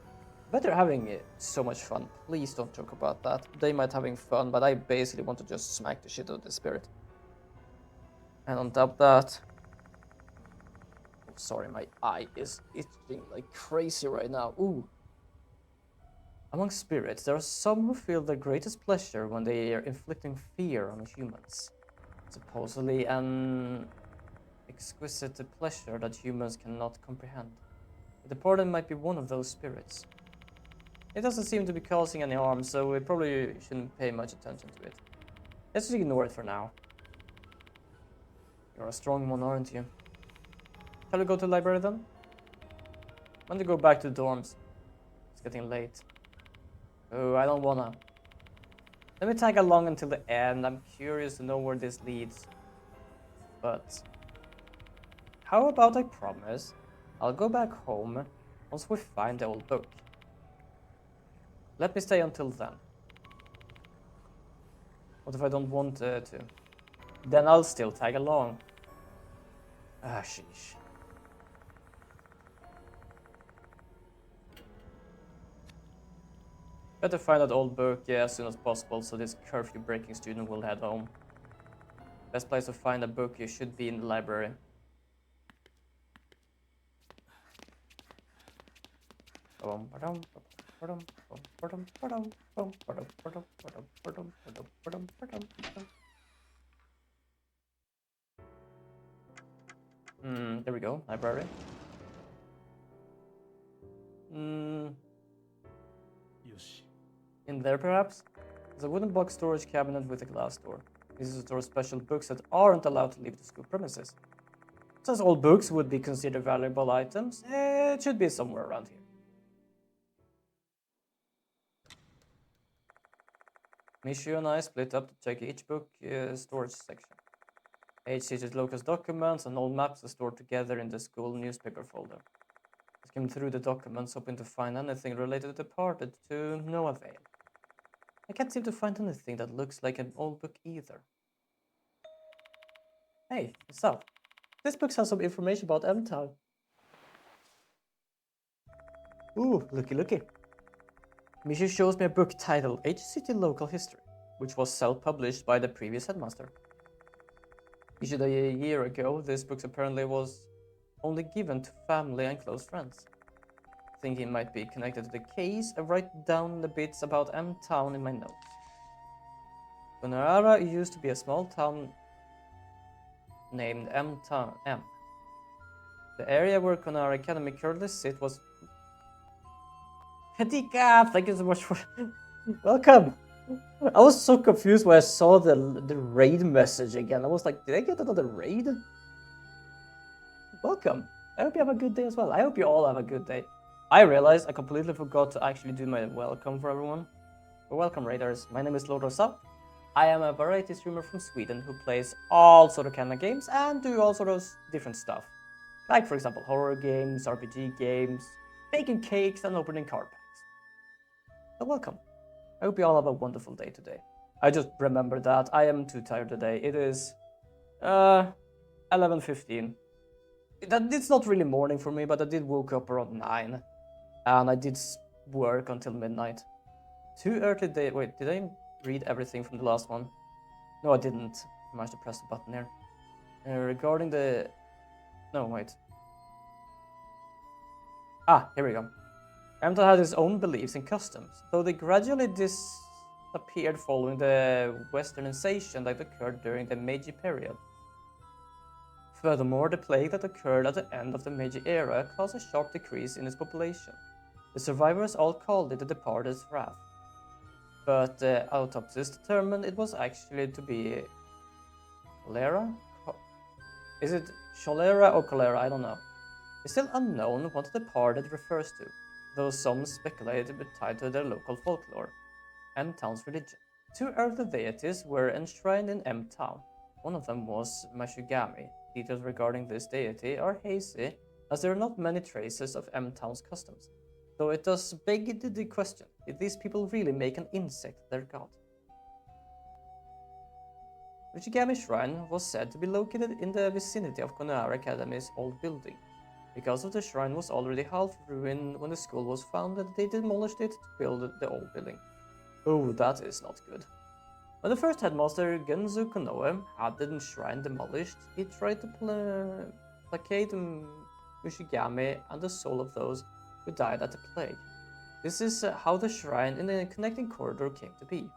But they're having so much fun. Please don't joke about that. They might having fun, but I basically want to just smack the shit out of the spirit. And on top of that... Oh, sorry, my eye is itching like crazy right now. Ooh. Among spirits, there are some who feel the greatest pleasure when they are inflicting fear on humans. Supposedly an exquisite pleasure that humans cannot comprehend. The departed might be one of those spirits. It doesn't seem to be causing any harm, so we probably shouldn't pay much attention to it. Let's just ignore it for now. You're a strong one, aren't you? Shall we go to the library then? I want to go back to the dorms. It's getting late. Oh, I don't wanna. Let me tag along until the end. I'm curious to know where this leads. But how about I promise I'll go back home once we find the old book. Let me stay until then. What if I don't want to? Then I'll still tag along. Ah, sheesh. Better find that old book as soon as possible so this curfew breaking student will head home. Best place to find a book you should be in the library. There we go, library. In there perhaps? There's a wooden box storage cabinet with a glass door. This is to store special books that aren't allowed to leave the school premises. Since all books would be considered valuable items, it should be somewhere around here. Mishu and I split up to check each book storage section. Each teacher's local documents and old maps are stored together in the school newspaper folder. I skimmed through the documents, hoping to find anything related to the departed, to no avail. I can't seem to find anything that looks like an old book either. Hey, what's up? This book has some information about M-Town. Ooh, looky. Mishu shows me a book titled H City Local History, which was self-published by the previous headmaster. Issued a year ago, this book apparently was only given to family and close friends. Thinking it might be connected to the case, I write down the bits about M-Town in my notes. Gunarara used to be a small town named M-Town. The area where Konara Academy currently sits was... Katika, thank you so much for... Welcome! I was so confused when I saw the raid message again. I was like, did I get another raid? Welcome. I hope you have a good day as well. I hope you all have a good day. I realized I completely forgot to actually do my welcome for everyone. Welcome Raiders, my name is Lord Rosa. I am a variety streamer from Sweden who plays all sort of kind of games and do all sort of different stuff. Like for example horror games, RPG games, baking cakes and opening card packs. So welcome. I hope you all have a wonderful day today. I just remembered that I am too tired today. It is 11:15. It's not really morning for me, but I did woke up around 9 and I did work until midnight. Too early day. Wait, did I read everything from the last one? No, I didn't. I managed to press the button here. Regarding the... No, wait. Ah, here we go. Amton had his own beliefs and customs, though they gradually disappeared following the westernization that occurred during the Meiji period. Furthermore, the plague that occurred at the end of the Meiji era caused a sharp decrease in its population. The survivors all called it the Departed's Wrath, but autopsies determined it was actually to be cholera? Is it cholera or cholera? I don't know. It's still unknown what the departed refers to, though some speculate it tied to their local folklore. M-Town's religion. Two earthly deities were enshrined in M-Town. One of them was Mashugami. Details regarding this deity are hazy, as there are not many traces of M-Town's customs. Though it does beg the question, did these people really make an insect their god? Mashugami Shrine was said to be located in the vicinity of Konohara Academy's old building. Because of the shrine was already half ruined when the school was founded, they demolished it to build the old building. Oh, that is not good. When the first headmaster, Genzu Konoe, had the shrine demolished, he tried to placate Mushigami and the soul of those who died at the plague. This is how the shrine in the connecting corridor came to be.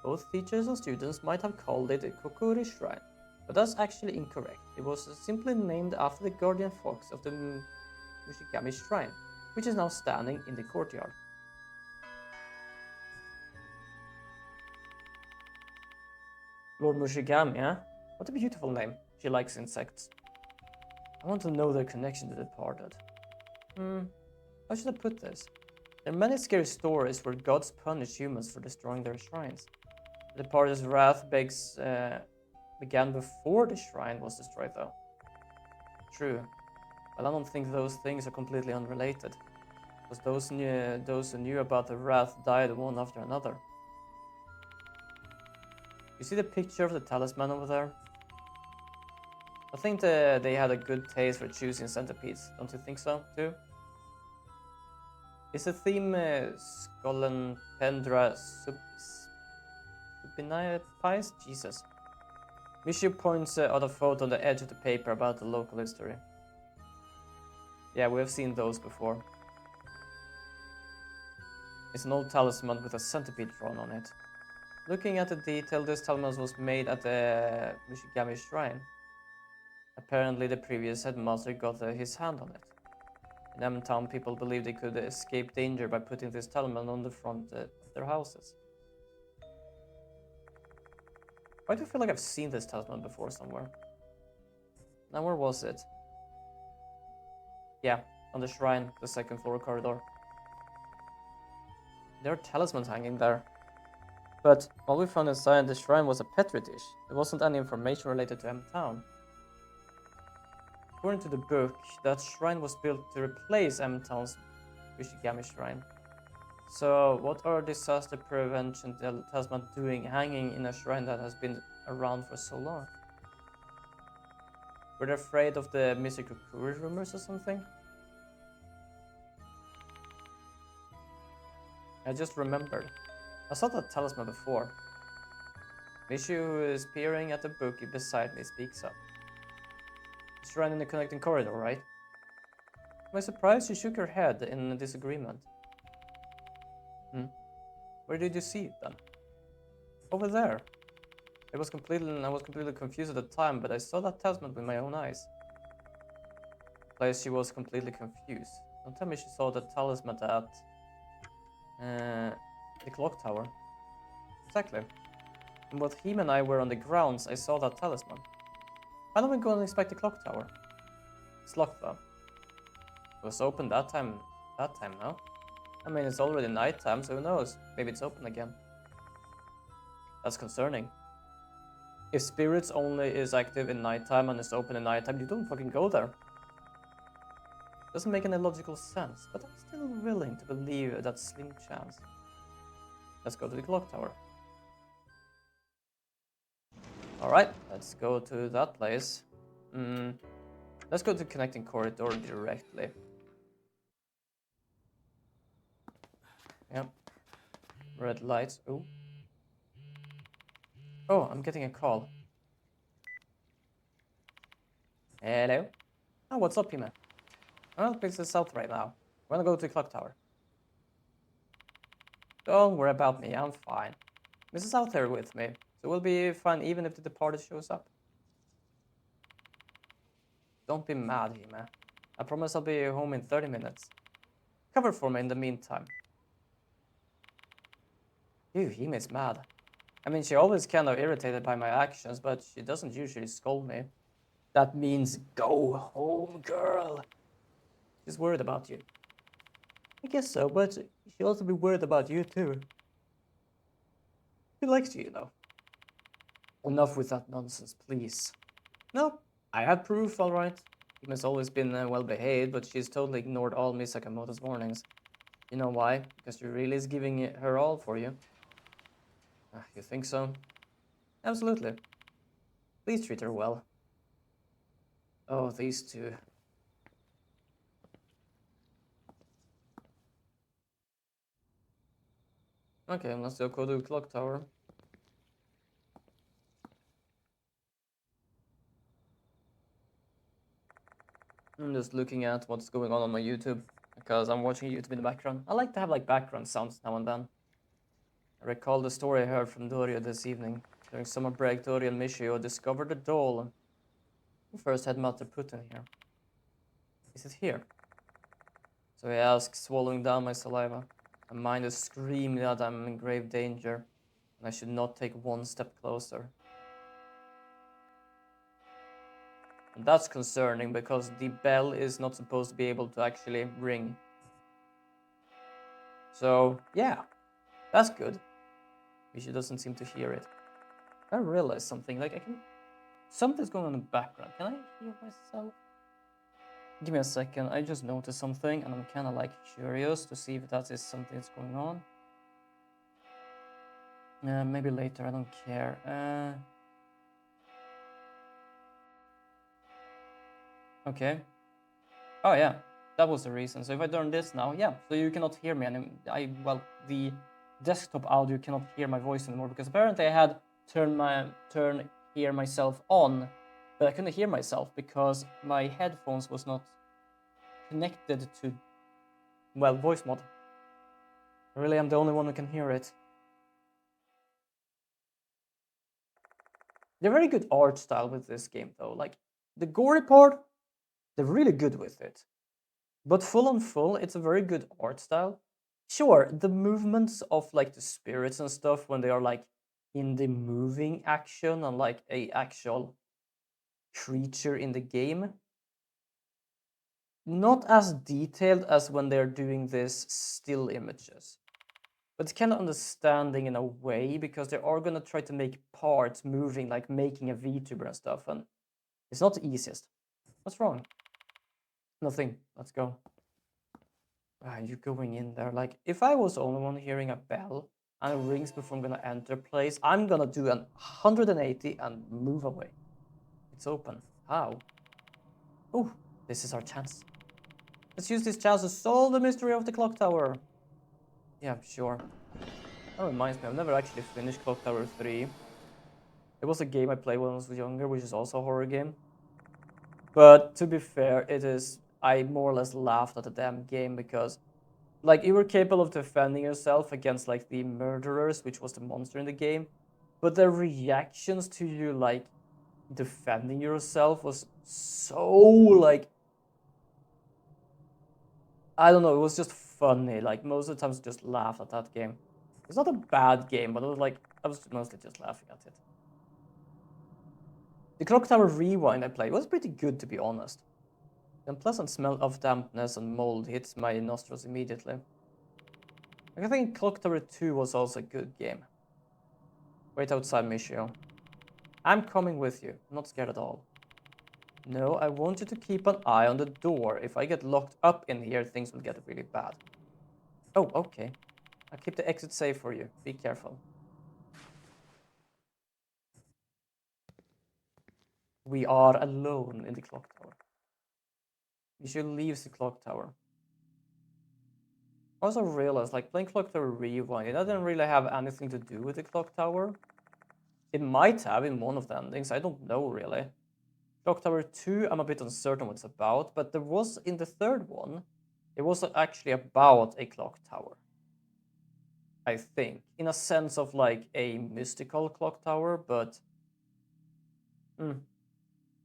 Both teachers and students might have called it a Kokuri Shrine, but that's actually incorrect. It was simply named after the guardian fox of the Mushigami Shrine, which is now standing in the courtyard. Lord Mushigami, eh? What a beautiful name. She likes insects. I want to know their connection to the departed. How should I put this? There are many scary stories where gods punish humans for destroying their shrines. The departed's wrath began before the shrine was destroyed, though. True. But I don't think those things are completely unrelated, because those who knew about the wrath died one after another. You see the picture of the talisman over there? I think they had a good taste for choosing centipedes, don't you think so, too? Is the theme Skollen Pendra Supinaiapais? Jesus. Mishu points out a photo on the edge of the paper about the local history. Yeah, we have seen those before. It's an old talisman with a centipede drawn on it. Looking at the detail, this talisman was made at the Mushigami Shrine. Apparently, the previous headmaster got his hand on it. In M-Town, people believed they could escape danger by putting this talisman on the front of their houses. Why do I feel like I've seen this talisman before somewhere? Now, where was it? Yeah, on the shrine, the second floor corridor. There are talismans hanging there. But all we found inside the shrine was a petri dish. There wasn't any information related to M-Town. According to the book, that shrine was built to replace M-Town's Mushigami Shrine. So, what are disaster prevention talisman doing hanging in a shrine that has been around for so long? Were they afraid of the Misukukuri rumors or something? I just remembered. I saw that talisman before. Mishu, who is peering at the book beside me, speaks up. It's right in the connecting corridor, right? To my surprise, she shook her head in disagreement. Where did you see it then? Over there. I was completely confused at the time, but I saw that talisman with my own eyes. Place she was completely confused. Don't tell me she saw the talisman at the clock tower. Exactly. And both him and I were on the grounds, I saw that talisman. Why don't we go and inspect the clock tower? It's locked though. It was open that time, no? I mean, it's already nighttime, so who knows? Maybe it's open again. That's concerning. If spirits only is active in nighttime and is open in nighttime, you don't fucking go there. Doesn't make any logical sense, but I'm still willing to believe that slim chance. Let's go to the clock tower. Alright, let's go to that place. Let's go to connecting corridor directly. Yep. Red lights. Oh. Oh, I'm getting a call. Hello? Oh, what's up, Hime? Well, this is south right now. We're gonna go to the clock tower. Don't worry about me, I'm fine. Mrs. out there with me, so we'll be fine even if the departed shows up. Don't be mad, Hime. I promise I'll be home in 30 minutes. Cover for me in the meantime. Ew, Hime's mad. I mean, she always kind of irritated by my actions, but she doesn't usually scold me. That means go home, girl. She's worried about you. I guess so, but she'll also be worried about you too. She likes you, you know. Enough with that nonsense, please. No, I have proof, alright. Hime's always been well behaved, but she's totally ignored all Miss Sakamoto's warnings. You know why? Because she really is giving it her all for you. You think so? Absolutely. Please treat her well. Oh, these two. Okay, let's go to the clock tower. I'm just looking at what's going on my YouTube, because I'm watching YouTube in the background. I like to have like background sounds now and then. I recall the story I heard from Dorio this evening. During summer break, Dorio and Michio discovered a doll. Who first had Mother put in here? Is it here? So I ask, swallowing down my saliva. My mind is screaming that I'm in grave danger, and I should not take one step closer. And that's concerning, because the bell is not supposed to be able to actually ring. So, yeah, that's good. She doesn't seem to hear it. I realized something, like something's going on in the background. Can I hear myself? Give me a second, I just noticed something and I'm kind of like curious to see if that is something that's going on. Maybe later, I don't care. Okay. Oh yeah, that was the reason. So if I turn this now, yeah, so you cannot hear me anymore. Well, the desktop audio cannot hear my voice anymore, because apparently I had turn hear myself on, but I couldn't hear myself because my headphones was not connected to, well, voice mod. Really, I'm the only one who can hear it. They're very good art style with this game though. Like the gory part, they're really good with it. But full on full, it's a very good art style. Sure, the movements of like the spirits and stuff when they are like in the moving action and like a actual creature in the game, not as detailed as when they're doing this still images. But it's kind of understanding in a way, because they are gonna try to make parts moving, like making a VTuber and stuff, and it's not the easiest. What's wrong? Nothing. Let's go. You're going in there. Like, if I was the only one hearing a bell and it rings before I'm gonna enter place, I'm gonna do an 180 and move away. It's open. How? Oh, this is our chance. Let's use this chance to solve the mystery of the clock tower. Yeah, sure. That reminds me, I've never actually finished Clock Tower 3. It was a game I played when I was younger, which is also a horror game. But to be fair, I more or less laughed at the damn game, because like you were capable of defending yourself against like the murderers, which was the monster in the game. But their reactions to you like defending yourself was so like, I don't know, it was just funny. Like most of the times I just laughed at that game. It's not a bad game, but it was like, I was mostly just laughing at it. The Clock Tower Rewind I played was pretty good, to be honest. The unpleasant smell of dampness and mold hits my nostrils immediately. I think Clock Tower 2 was also a good game. Wait outside, Michio. I'm coming with you. I'm not scared at all. No, I want you to keep an eye on the door. If I get locked up in here, things will get really bad. Oh, okay. I'll keep the exit safe for you. Be careful. We are alone in the clock tower. Michio leaves the clock tower. I also realized, like, playing Clock Tower Rewind, it doesn't really have anything to do with the clock tower. It might have in one of the endings, I don't know really. Clock Tower 2, I'm a bit uncertain what it's about, but there was, in the third one, it was actually about a clock tower. I think, in a sense of like a mystical clock tower, but... I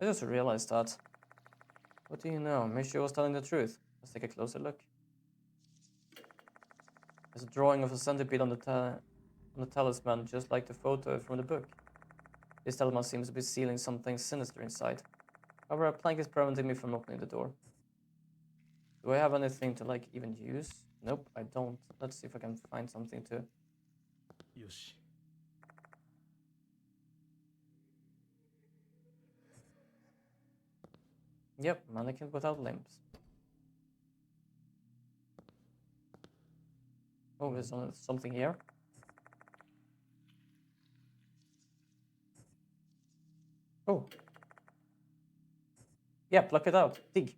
just realized that. What do you know? Michio was telling the truth. Let's take a closer look. There's a drawing of a centipede on the talisman, just like the photo from the book. This talisman seems to be sealing something sinister inside. However, a plank is preventing me from opening the door. Do I have anything to, like, even use? Nope, I don't. Let's see if I can find something to...
Yoshi.
Yep, mannequin without limbs. Oh, there's something here. Oh. Yeah, pluck it out. Dig.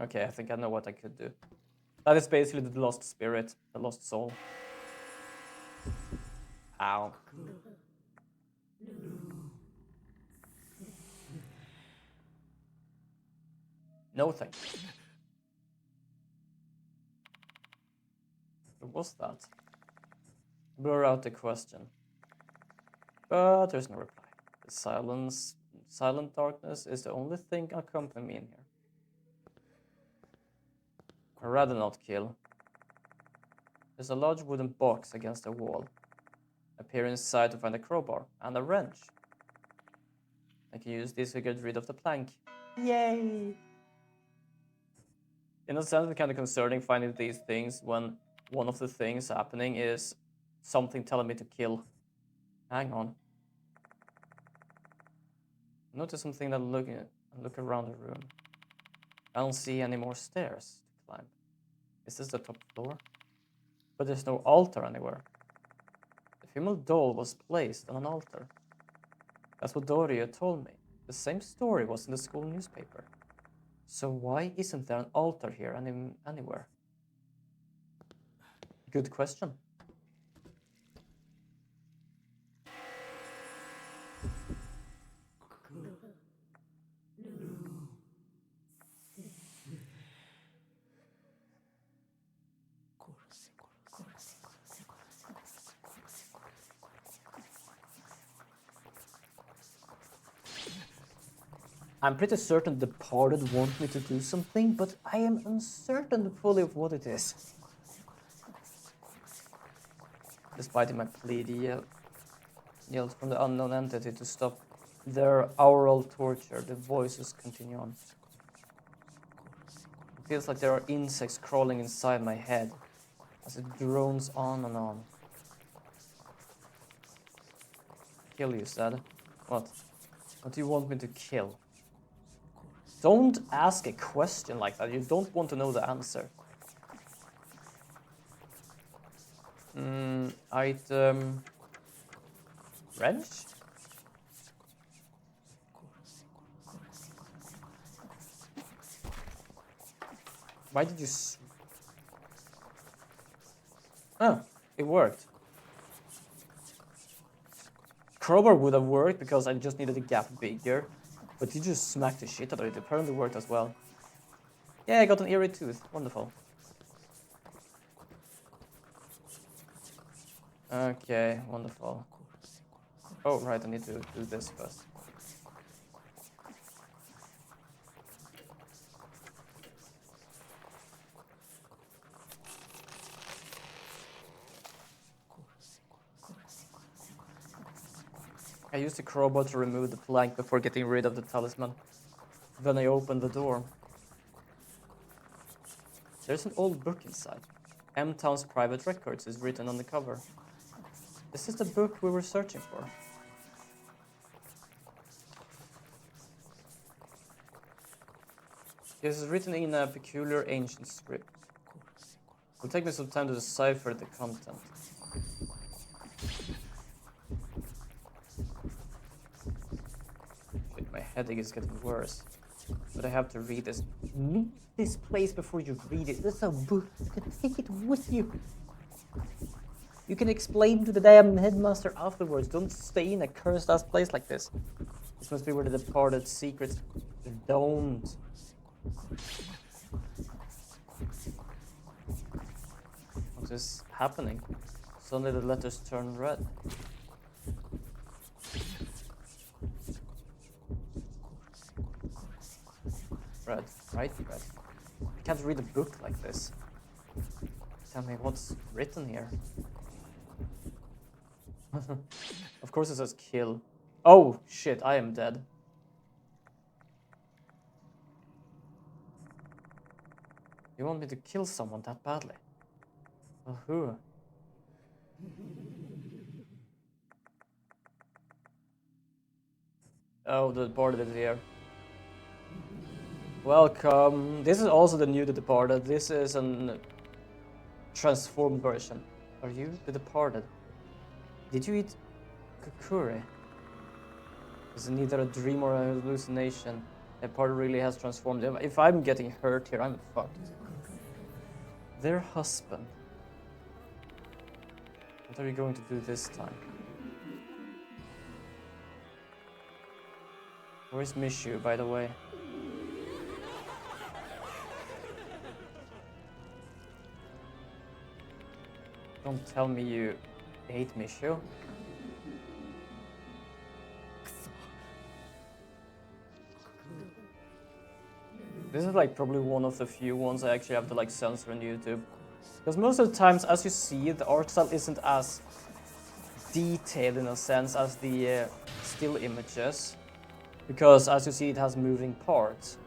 Okay, I think I know what I could do. That is basically the lost spirit, the lost soul. Ow. No thank you. What was that? Blur out the question. But there's no reply. The silent darkness is the only thing accompanying me in here. I'd rather not kill. There's a large wooden box against the wall. I peer inside to find a crowbar and a wrench. I can use this to get rid of the plank. Yay! In a sense, it's kind of concerning finding these things when one of the things happening is something telling me to kill. Hang on. Notice something that look around the room. I don't see any more stairs to climb. Is this the top floor? But there's no altar anywhere. The female doll was placed on an altar. That's what Doria told me. The same story was in the school newspaper. So why isn't there an altar here anywhere? Good question. I'm pretty certain the Departed want me to do something, but I am uncertain fully of what it is. Despite my plea, yelled from the unknown entity to stop their aural torture, the voices continue on. It feels like there are insects crawling inside my head as it drones on and on. Kill, you said? What? What do you want me to kill? Don't ask a question like that. You don't want to know the answer. Item... Wrench? Why did you... Oh, it worked. Crowbar would have worked because I just needed the gap bigger. But you just smacked the shit out of it. It apparently worked as well. Yeah, I got an eerie tooth. Wonderful. Okay, wonderful. Oh, right, I need to do this first. I used the crowbar to remove the plank before getting rid of the talisman. Then I opened the door. There's an old book inside. M-Town's private records is written on the cover. This is the book we were searching for. This is written in a peculiar ancient script. It will take me some time to decipher the content. Shit, my headache is getting worse. But I have to read this. Leave this place before you read it. This is a book. You can take it with you. You can explain to the damn headmaster afterwards. Don't stay in a cursed ass place like this. This must be where the departed secrets. Don't. What is happening? Suddenly the letters turn red. Red, right? Red. I can't read a book like this. Tell me what's written here. Of course it says kill. Oh shit, I am dead. You want me to kill someone that badly? Oh, who? Oh, the Departed is here. Welcome. This is also the new The Departed. This is a transformed version. Are you The Departed? Did you eat kukuri? Is it neither a dream or a hallucination? The Departed really has transformed. If I'm getting hurt here, I'm fucked. Their husband. What are you going to do this time? Where's Mishu, by the way? Don't tell me you hate Mishu. This is like probably one of the few ones I actually have to like censor on YouTube. Because most of the times, as you see, the art style isn't as detailed in a sense as the still images. Because as you see, it has moving parts.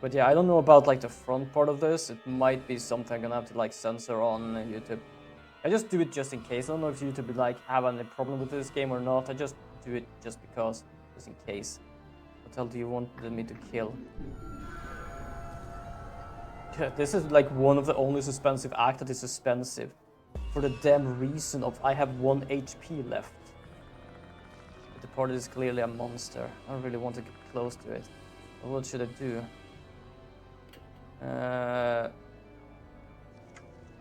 But yeah, I don't know about like the front part of this. It might be something I'm gonna have to like censor on YouTube. I just do it just in case. I don't know if YouTube would like have any problem with this game or not. I just do it just because, just in case. What hell do you want me to kill? Yeah, this is like one of the only suspensive acts that is suspensive. For the damn reason of I have 1 HP left. The Departed is clearly a monster. I don't really want to get close to it. But what should I do?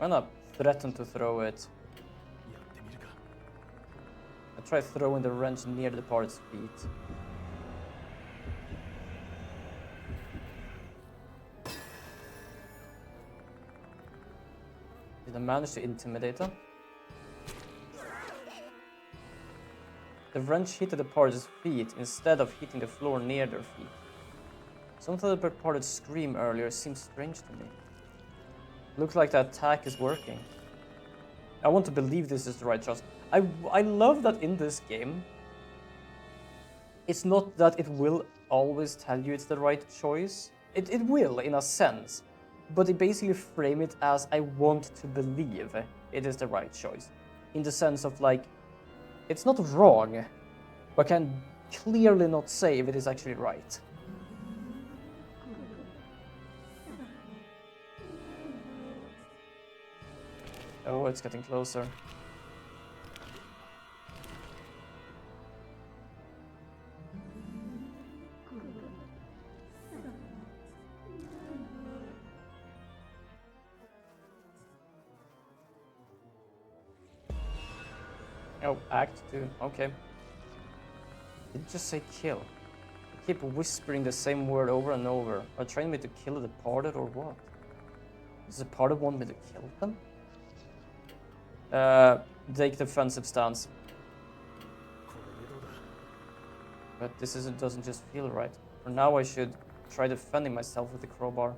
I'm not threaten to throw it. I try throwing the wrench near the Departed's feet. Did I manage to intimidate them? The wrench hit the Departed's feet instead of hitting the floor near their feet. Something the Departed scream earlier seems strange to me. Looks like the attack is working. I want to believe this is the right choice. I love that in this game, it's not that it will always tell you it's the right choice. It will, in a sense. But it basically frame it as I want to believe it is the right choice. In the sense of like, it's not wrong, but can clearly not say if it is actually right. Oh, it's getting closer. Oh, Act 2, okay. Did it just say kill? You keep whispering the same word over and over. Are you trying me to kill the Departed or what? Does the Departed want me to kill them? Take defensive stance. But this doesn't just feel right. For now I should try defending myself with the crowbar.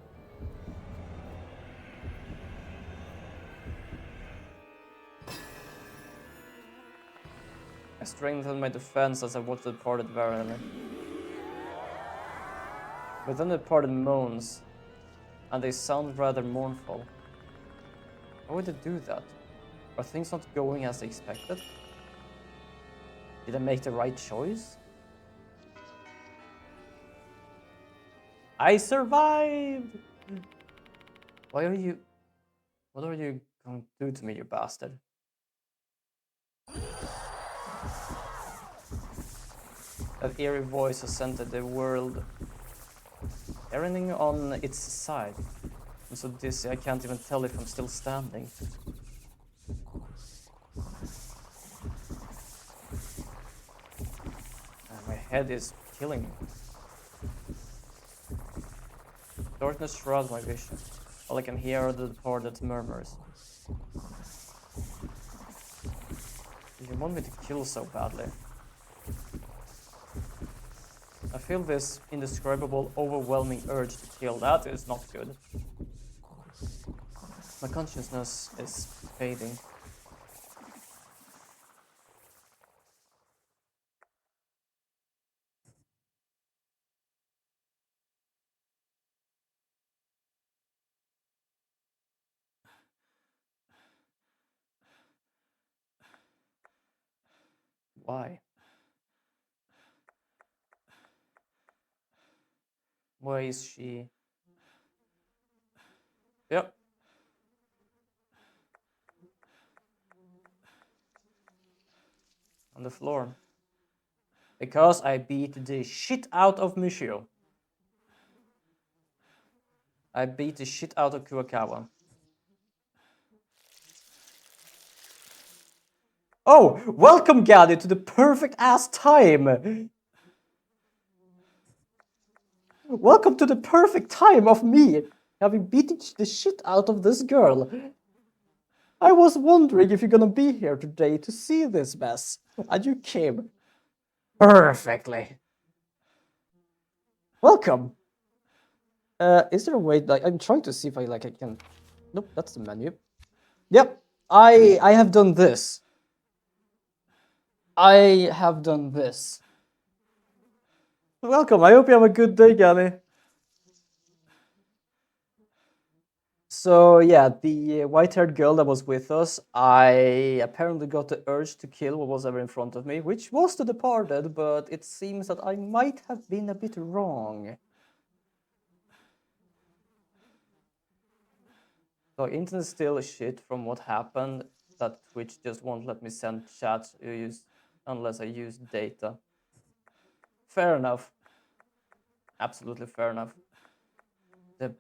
I strengthen my defense as I watch the departed warily. But then the departed moans, and they sound rather mournful. Why would they do that? Are things not going as they expected? Did I make the right choice? I survived! Why are you... What are you going to do to me, you bastard? That eerie voice has entered the world, erring on its side. I'm so dizzy I can't even tell if I'm still standing. My head is killing me. Darkness shrouds my vision. All I can hear are the departed murmurs. You want me to kill so badly? I feel this indescribable, overwhelming urge to kill. That is not good. My consciousness is fading. Why? Why is she... Yep. On the floor. Because I beat the shit out of Michio. I beat the shit out of Kurokawa. Oh, welcome, Gaddy, to the perfect ass time. Welcome to the perfect time of me having beaten the shit out of this girl. I was wondering if you're gonna be here today to see this mess, and you came perfectly. Welcome. Is there a way? Like, I'm trying to see if I can. Nope, that's the menu. Yep, I have done this. I have done this. Welcome. I hope you have a good day, Gally. So yeah, the white-haired girl that was with us, I apparently got the urge to kill what was ever in front of me, which was the departed, but it seems that I might have been a bit wrong. So internet still shit from what happened, that Twitch just won't let me send chats unless I use data. Fair enough. Absolutely fair enough. The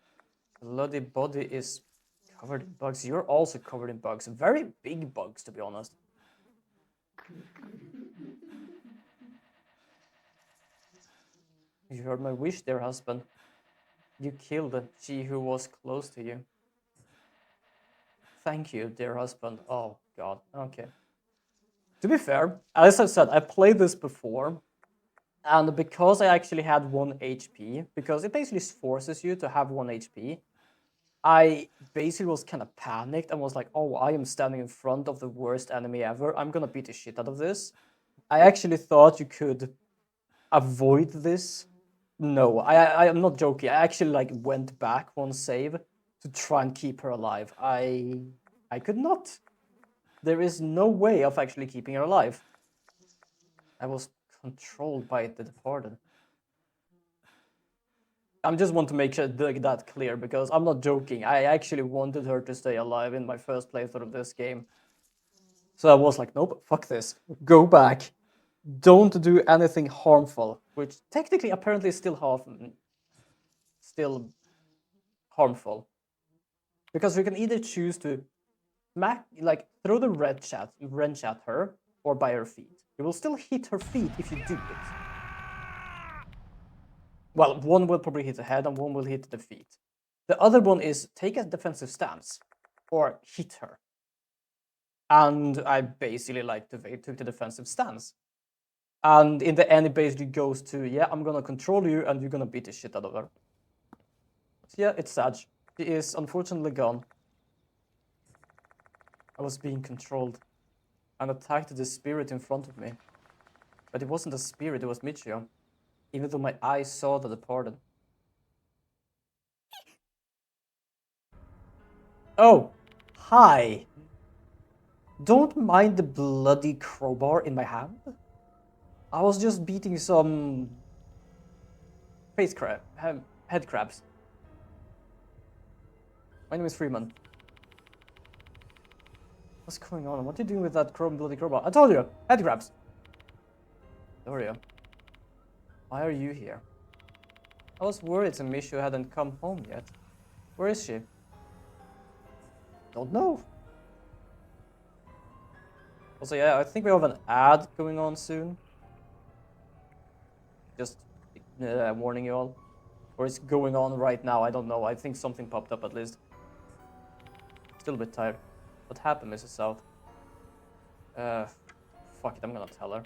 bloody body is covered in bugs. You're also covered in bugs. Very big bugs, to be honest. You heard my wish, dear husband. You killed she who was close to you. Thank you, dear husband. Oh, God. Okay. To be fair, as I said, I played this before. And because I actually had 1 HP, because it basically forces you to have 1 HP, I basically was kind of panicked and was like, oh, I am standing in front of the worst enemy ever. I'm gonna beat the shit out of this. I actually thought you could avoid this. No, I am not joking. I actually went back 1 save to try and keep her alive. I could not. There is no way of actually keeping her alive. I was controlled by the departed. I just want to make sure that clear, because I'm not joking. I actually wanted her to stay alive in my first playthrough of this game. So I was like, nope, fuck this. Go back. Don't do anything harmful, which technically apparently is still harmful. Because you can either choose to throw the wrench at her, or by her feet. You will still hit her feet if you do it. Well, 1 will probably hit the head and 1 will hit the feet. The other one is take a defensive stance or hit her. And I basically took the defensive stance. And in the end, it basically goes to, yeah, I'm gonna control you and you're gonna beat the shit out of her. So yeah, it's sad. She is unfortunately gone. I was being controlled and attacked the spirit in front of me. But it wasn't a spirit, it was Michio. Even though my eyes saw the departed. Oh! Hi! Don't mind the bloody crowbar in my hand. I was just beating some head crabs. My name is Freeman. What's going on? What are you doing with that bloody crowbar? I told you! Head crabs! Doria, why are you here? I was worried Mishu hadn't come home yet. Where is she? Don't know. Also, yeah, I think we have an ad going on soon. Just warning you all. Or it's going on right now, I don't know. I think something popped up at least. Still a bit tired. What happened, Mrs. South? Fuck it, I'm gonna tell her.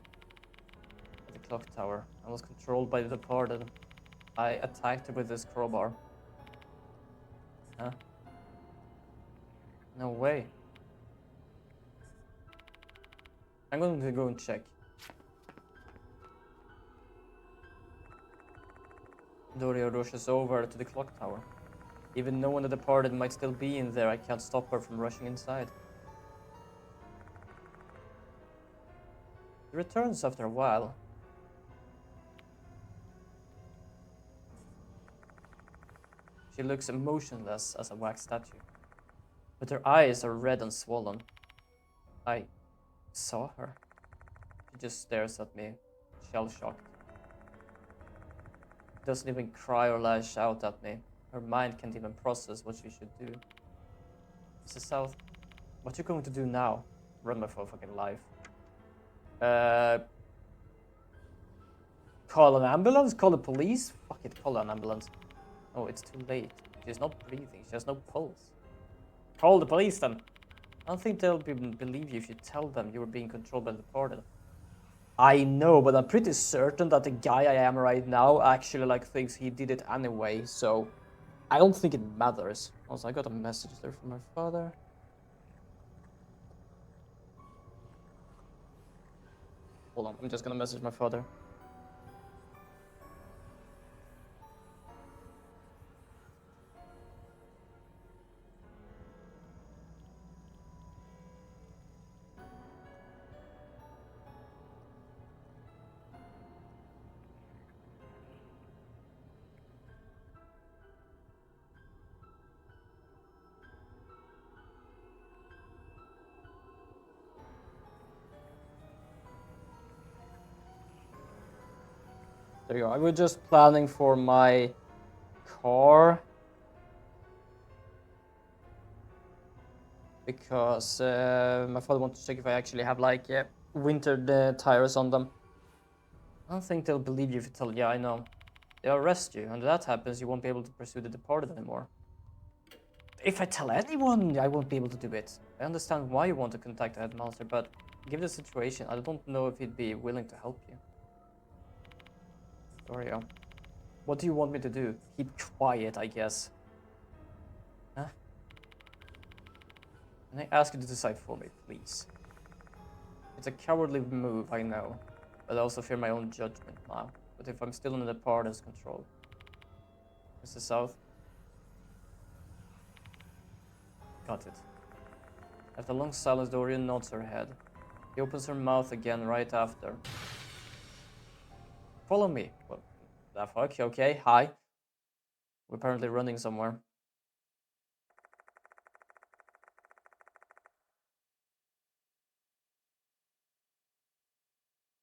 At the clock tower, I was controlled by the departed. I attacked her with this crowbar. Huh? No way. I'm going to go and check. Doria rushes over to the clock tower. Even knowing the departed might still be in there, I can't stop her from rushing inside. She returns after a while. She looks emotionless as a wax statue, but her eyes are red and swollen. I saw her. She just stares at me, shell-shocked. She doesn't even cry or lash out at me. Her mind can't even process what she should do. Mrs. South, what you going to do now? Run my fucking life. Call an ambulance? Call the police? Fuck it, call an ambulance. Oh, it's too late. She's not breathing. She has no pulse. Call the police then. I don't think they'll believe you if you tell them you were being controlled by the departed. I know, but I'm pretty certain that the guy I am right now actually like thinks he did it anyway, so I don't think it matters. Also, I got a message there from my father. Hold on, I'm just gonna message my father. There you go. I was just planning for my car because my father wanted to check if I actually have like winter tires on them. I don't think they'll believe you if you tell, yeah, I know. They'll arrest you, and if that happens, you won't be able to pursue the departed anymore. If I tell anyone, I won't be able to do it. I understand why you want to contact the headmaster, but given the situation, I don't know if he'd be willing to help you. Sorry, what do you want me to do? Keep quiet, I guess. Huh? Can I ask you to decide for me, please? It's a cowardly move, I know, but I also fear my own judgment now. But if I'm still in the departed's control. Mr. South? Got it. After a long silence, Dorian nods her head. He opens her mouth again right after. Follow me. What the fuck? Okay, hi. We're apparently running somewhere.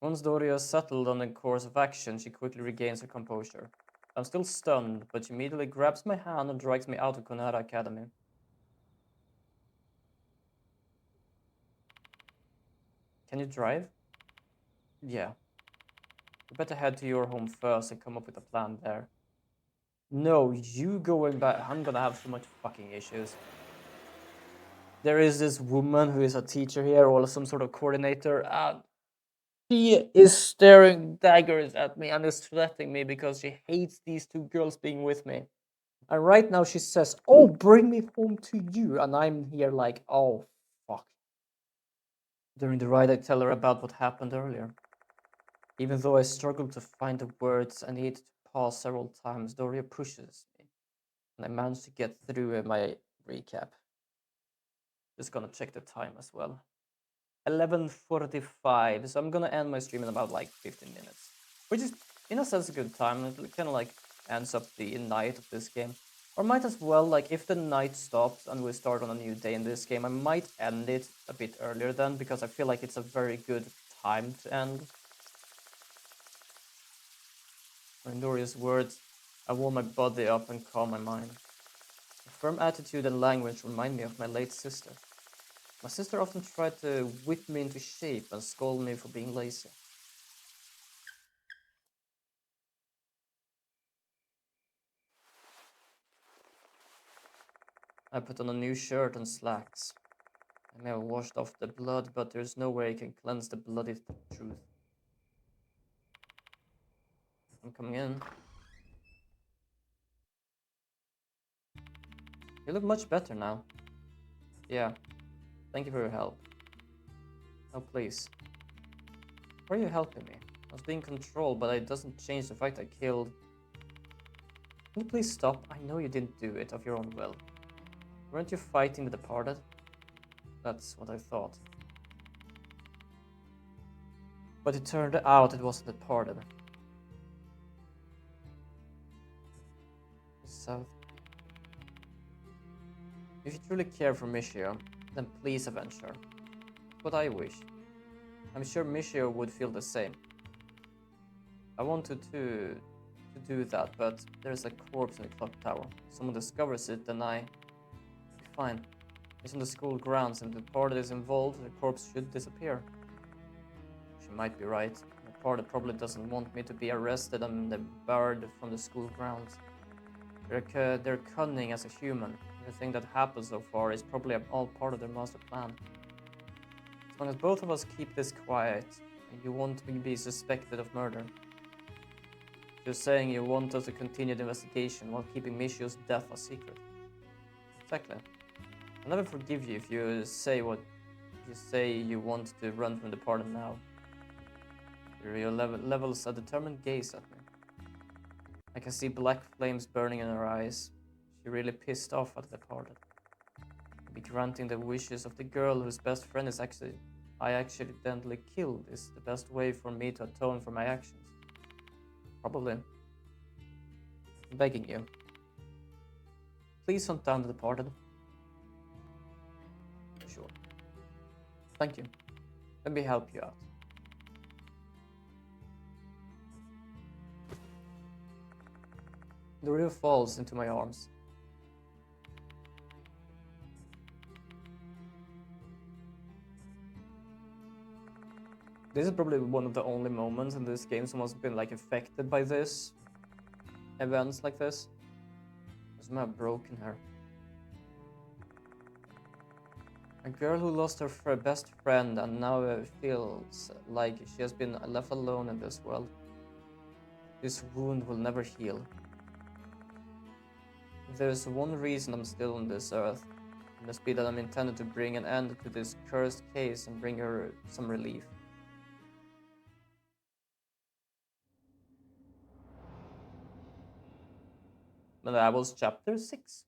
Once Doria is settled on the course of action, she quickly regains her composure. I'm still stunned, but she immediately grabs my hand and drags me out of Konara Academy. Can you drive? Yeah. You better head to your home first and come up with a plan there. No, you going back. I'm gonna have so much fucking issues. There is this woman who is a teacher here or some sort of coordinator, and she is staring daggers at me and is threatening me because she hates these two girls being with me. And right now she says, oh, bring me home to you. And I'm here like, oh, fuck. During the ride, I tell her about what happened earlier. Even though I struggle to find the words, I need to pause several times. Doria pushes me, and I manage to get through my recap. Just gonna check the time as well. 11:45, so I'm gonna end my stream in about like 15 minutes, which is in a sense a good time. It kind of like ends up the night of this game, or might as well, like, if the night stops and we start on a new day in this game, I might end it a bit earlier then, because I feel like it's a very good time to end. In Doria's words, I warm my body up and calm my mind. Her firm attitude and language remind me of my late sister. My sister often tried to whip me into shape and scold me for being lazy. I put on a new shirt and slacks. I may have washed off the blood, but there's no way I can cleanse the bloody truth. I'm coming in. You look much better now. Yeah, thank you for your help. Oh, please. Why are you helping me? I was being controlled, but it doesn't change the fact I killed. Can you please stop? I know you didn't do it of your own will. Weren't you fighting the departed? That's what I thought. But it turned out it wasn't the departed. South. If you truly care for Michio, then please avenge her. That's what I wish. I'm sure Michio would feel the same. I wanted to do that, but there's a corpse in the clock tower. Someone discovers it, then I'll be fine. It's on the school grounds, and if the departed is involved, the corpse should disappear. She might be right. The departed probably doesn't want me to be arrested and barred from the school grounds. They're cunning as a human. Everything that happened so far is probably all part of their master plan. As long as both of us keep this quiet, and you want me to be suspected of murder. You're saying you want us to continue the investigation while keeping Michio's death a secret. Exactly. I'll never forgive you if you say you want to run from the departed now. Your levels a determined gaze at me. I can see black flames burning in her eyes. She really pissed off at the departed. Maybe granting the wishes of the girl whose best friend I accidentally killed is the best way for me to atone for my actions. Probably. I'm begging you. Please hunt down the departed. Sure. Thank you. Let me help you out. Doria falls into my arms. This is probably one of the only moments in this game someone's been like affected by this. Events like this. Somehow broken her. A girl who lost her best friend and now feels like she has been left alone in this world. This wound will never heal. If there's one reason I'm still on this earth, it must be that I'm intended to bring an end to this cursed case and bring her some relief. And that was chapter 6.